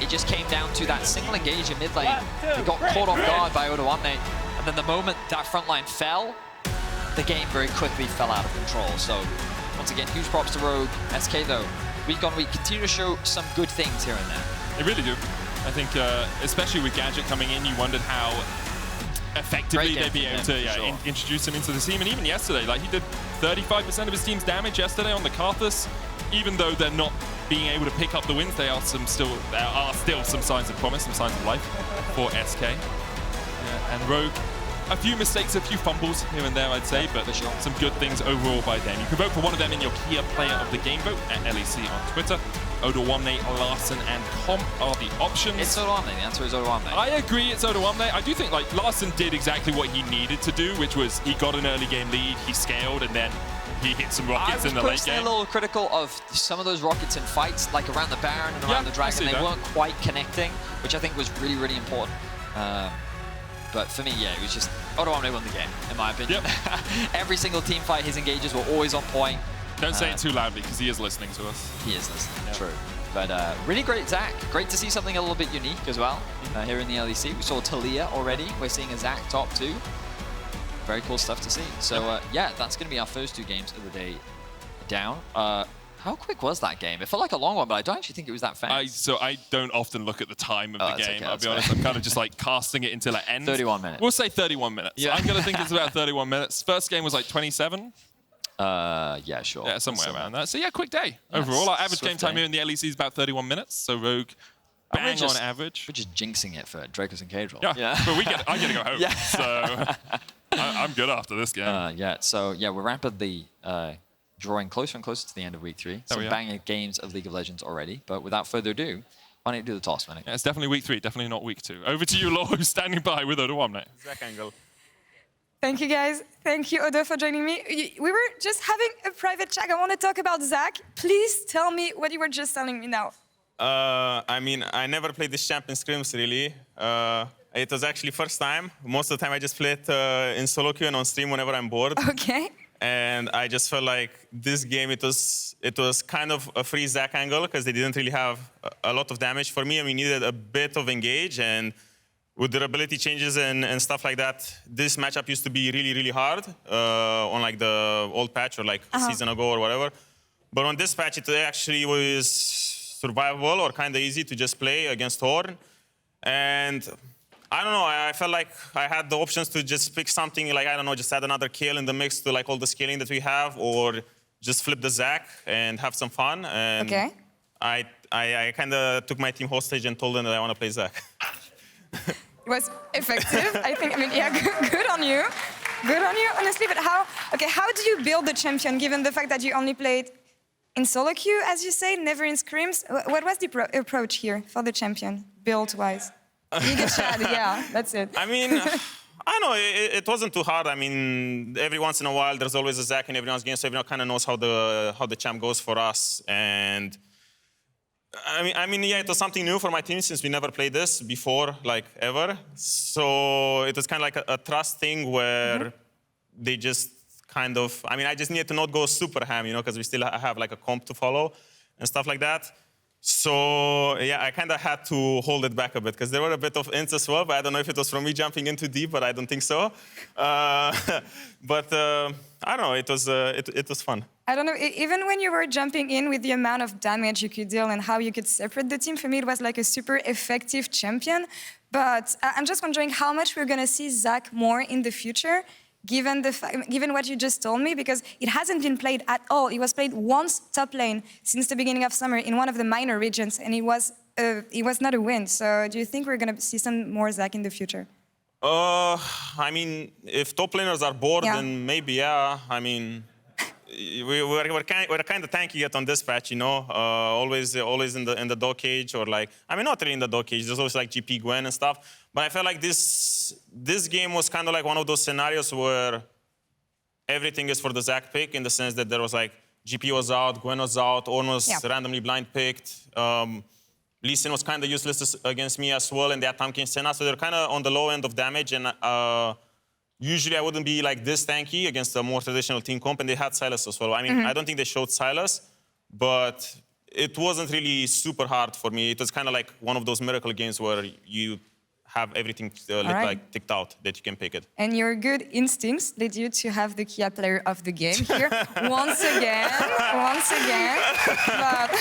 It just came down to that single engage in mid lane. They got caught off guard by Odoamne. And then the moment that front line fell, the game very quickly fell out of control. So, once again, huge props to Rogue. SK, though, week on week, continue to show some good things here and there. They really do. I think, especially with Gadget coming in, you wondered how effectively they'd be able to introduce him into the team. And even yesterday, like, he did 35% of his team's damage yesterday on the Karthus. Even though they're not being able to pick up the wins, there are still some signs of promise, some signs of life for SK. Yeah, and Rogue, a few mistakes, a few fumbles here and there, I'd say, but some good things overall by them. You can vote for one of them in your Kia Player of the Game vote at LEC on Twitter. Odoamne, Larssen, and Comp are the options. It's Odoamne. The answer is Odoamne. I agree, it's Odoamne. I do think like Larssen did exactly what he needed to do, which was he got an early game lead, he scaled, and then he hit some rockets in the late game. I was a little critical of some of those rockets in fights, like around the Baron and around the Dragon. They weren't quite connecting, which I think was really, really important. But for me, yeah, it was just Odoamne won the game, in my opinion. Yep. Every single team fight, his engages were always on point. Don't say it too loudly, because he is listening to us. He is listening, true. But really great Zac. Great to see something a little bit unique as well here in the LEC. We saw Talia already. We're seeing a Zac top 2. Very cool stuff to see. So yeah, that's going to be our first 2 games of the day down. How quick was that game? It felt like a long one, but I don't actually think it was that fast. So I don't often look at the time of the game. Okay, I'll be honest. I'm kind of just like casting it until it ends. 31 minutes. We'll say 31 minutes. Yeah. I'm going to think it's about 31 minutes. First game was like 27. Yeah, sure. Yeah, somewhere around that. So yeah, quick day overall. Our average game time here in the LEC is about 31 minutes. So Rogue bang on average. We're just jinxing it for Dracos and Cage Roll. Yeah, but I get to go home. Yeah. So I'm good after this game. Yeah, so yeah, we're rapidly drawing closer and closer to the end of week 3. Some banging games of League of Legends already. But without further ado, why don't you do the toss, man? Yeah, it's definitely week 3, definitely not week 2. Over to you, Law, who's standing by with Odoamne. Zach angle. Thank you, guys. Thank you, Odo, for joining me. We were just having a private chat. I want to talk about Zach. Please tell me what you were just telling me now. I mean, I never played this champ in scrims, really. It was actually first time. Most of the time, I just play it in solo queue and on stream whenever I'm bored. Okay. And I just felt like this game, it was kind of a free Zach angle because they didn't really have a lot of damage for me. I mean, needed a bit of engage, and with durability changes and stuff like that, this matchup used to be really, really hard on like the old patch or like a season ago or whatever. But on this patch, it actually was survivable or kind of easy to just play against Horn. And I don't know, I felt like I had the options to just pick something like, I don't know, just add another kill in the mix to like all the scaling that we have, or just flip the Zac and have some fun. And I kind of took my team hostage and told them that I want to play Zac. It was effective, I think. I mean, yeah, good on you. Good on you, honestly. But how do you build the champion, given the fact that you only played in solo queue, as you say, never in scrims? What was the approach here for the champion, build-wise? Giga Chad, yeah, that's it. I mean, I know, it wasn't too hard. I mean, every once in a while, there's always a Zac in everyone's game, so everyone kind of knows how the champ goes for us. And I mean, yeah, it was something new for my team since we never played this before, like, ever. So it was kind of like a trust thing where they just kind of, I mean, I just needed to not go super ham, you know, because we still have like a comp to follow and stuff like that. So yeah, I kind of had to hold it back a bit because there were a bit of ints as well, but I don't know if it was from me jumping in too deep, but I don't think so. But I don't know, it was fun. I don't know, even when you were jumping in with the amount of damage you could deal and how you could separate the team, for me it was like a super effective champion. But I'm just wondering how much we're going to see Zac more in the future, given what you just told me, because it hasn't been played at all. It was played once top lane since the beginning of summer in one of the minor regions, and it was not a win. So do you think we're going to see some more Zac in the future? I mean, if top laners are bored, then maybe, yeah. I mean, we're kind of tanky yet on this patch, you know. Always in the dog cage, or like, I mean, not really in the dog cage. There's always like GP Gwen and stuff. But I felt like this game was kind of like one of those scenarios where everything is for the Zac pick, in the sense that there was like GP was out, Gwen was out, Ornn was randomly blind picked. Lee Sin was kind of useless against me as well, and they had Tahm Kench Senna, so they're kind of on the low end of damage. And usually I wouldn't be like this tanky against a more traditional team comp, and they had Sylas as well. I mean, I don't think they showed Sylas, but it wasn't really super hard for me. It was kind of like one of those miracle games where you have everything like ticked out that you can pick it. And your good instincts led you to have the Kia player of the game here once again. But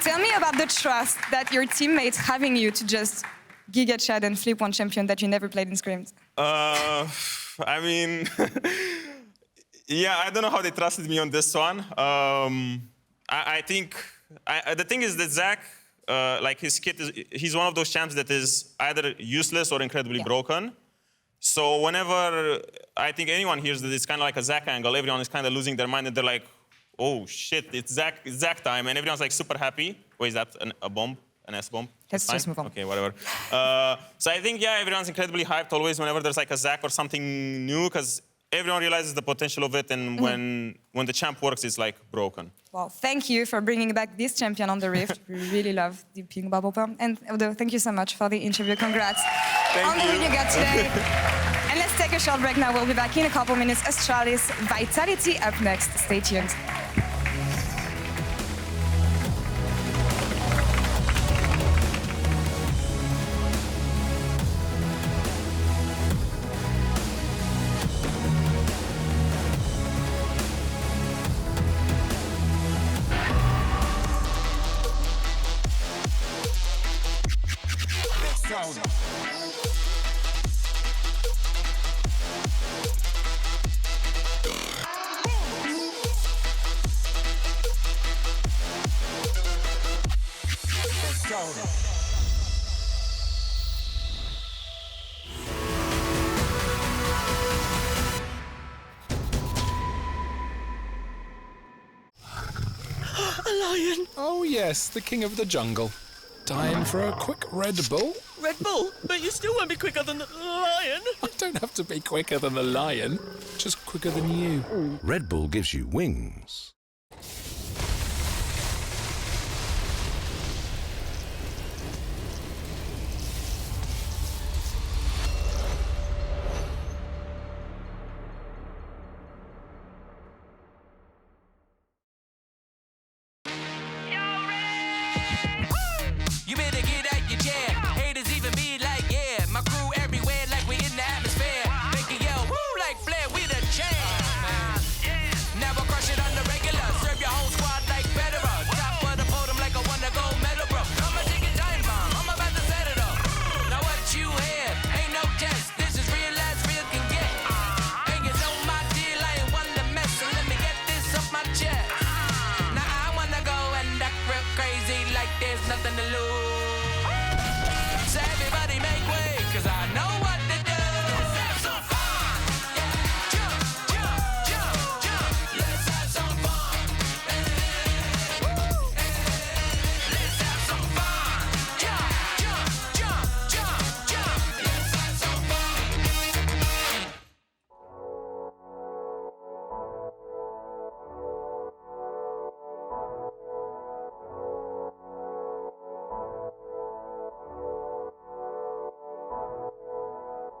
tell me about the trust that your teammates having you to just Giga Chad and flip one champion that you never played in scrims. I mean, yeah, I don't know how they trusted me on this one. I think the thing is that Zac, like his kit, he's one of those champs that is either useless or incredibly broken. So whenever I think anyone hears that it's kind of like a Zac angle, everyone is kind of losing their mind and they're like, oh shit, it's Zac time, and everyone's like super happy. Wait, is that a bomb? An S-bomb? Let's just move on. Okay, whatever. So I think, yeah, everyone's incredibly hyped always whenever there's like a Zac or something new, because everyone realizes the potential of it, and when the champ works, it's like broken. Well, thank you for bringing back this champion on the Rift. We really love the pink bubble pump. And Odo, thank you so much for the interview. Congrats on the win you got today. And let's take a short break now. We'll be back in a couple minutes. Astralis Vitality up next. Stay tuned. A lion! Oh yes, the king of the jungle. Time for a quick Red Bull? Red Bull? But you still won't be quicker than the lion! I don't have to be quicker than the lion, just quicker than you. Red Bull gives you wings.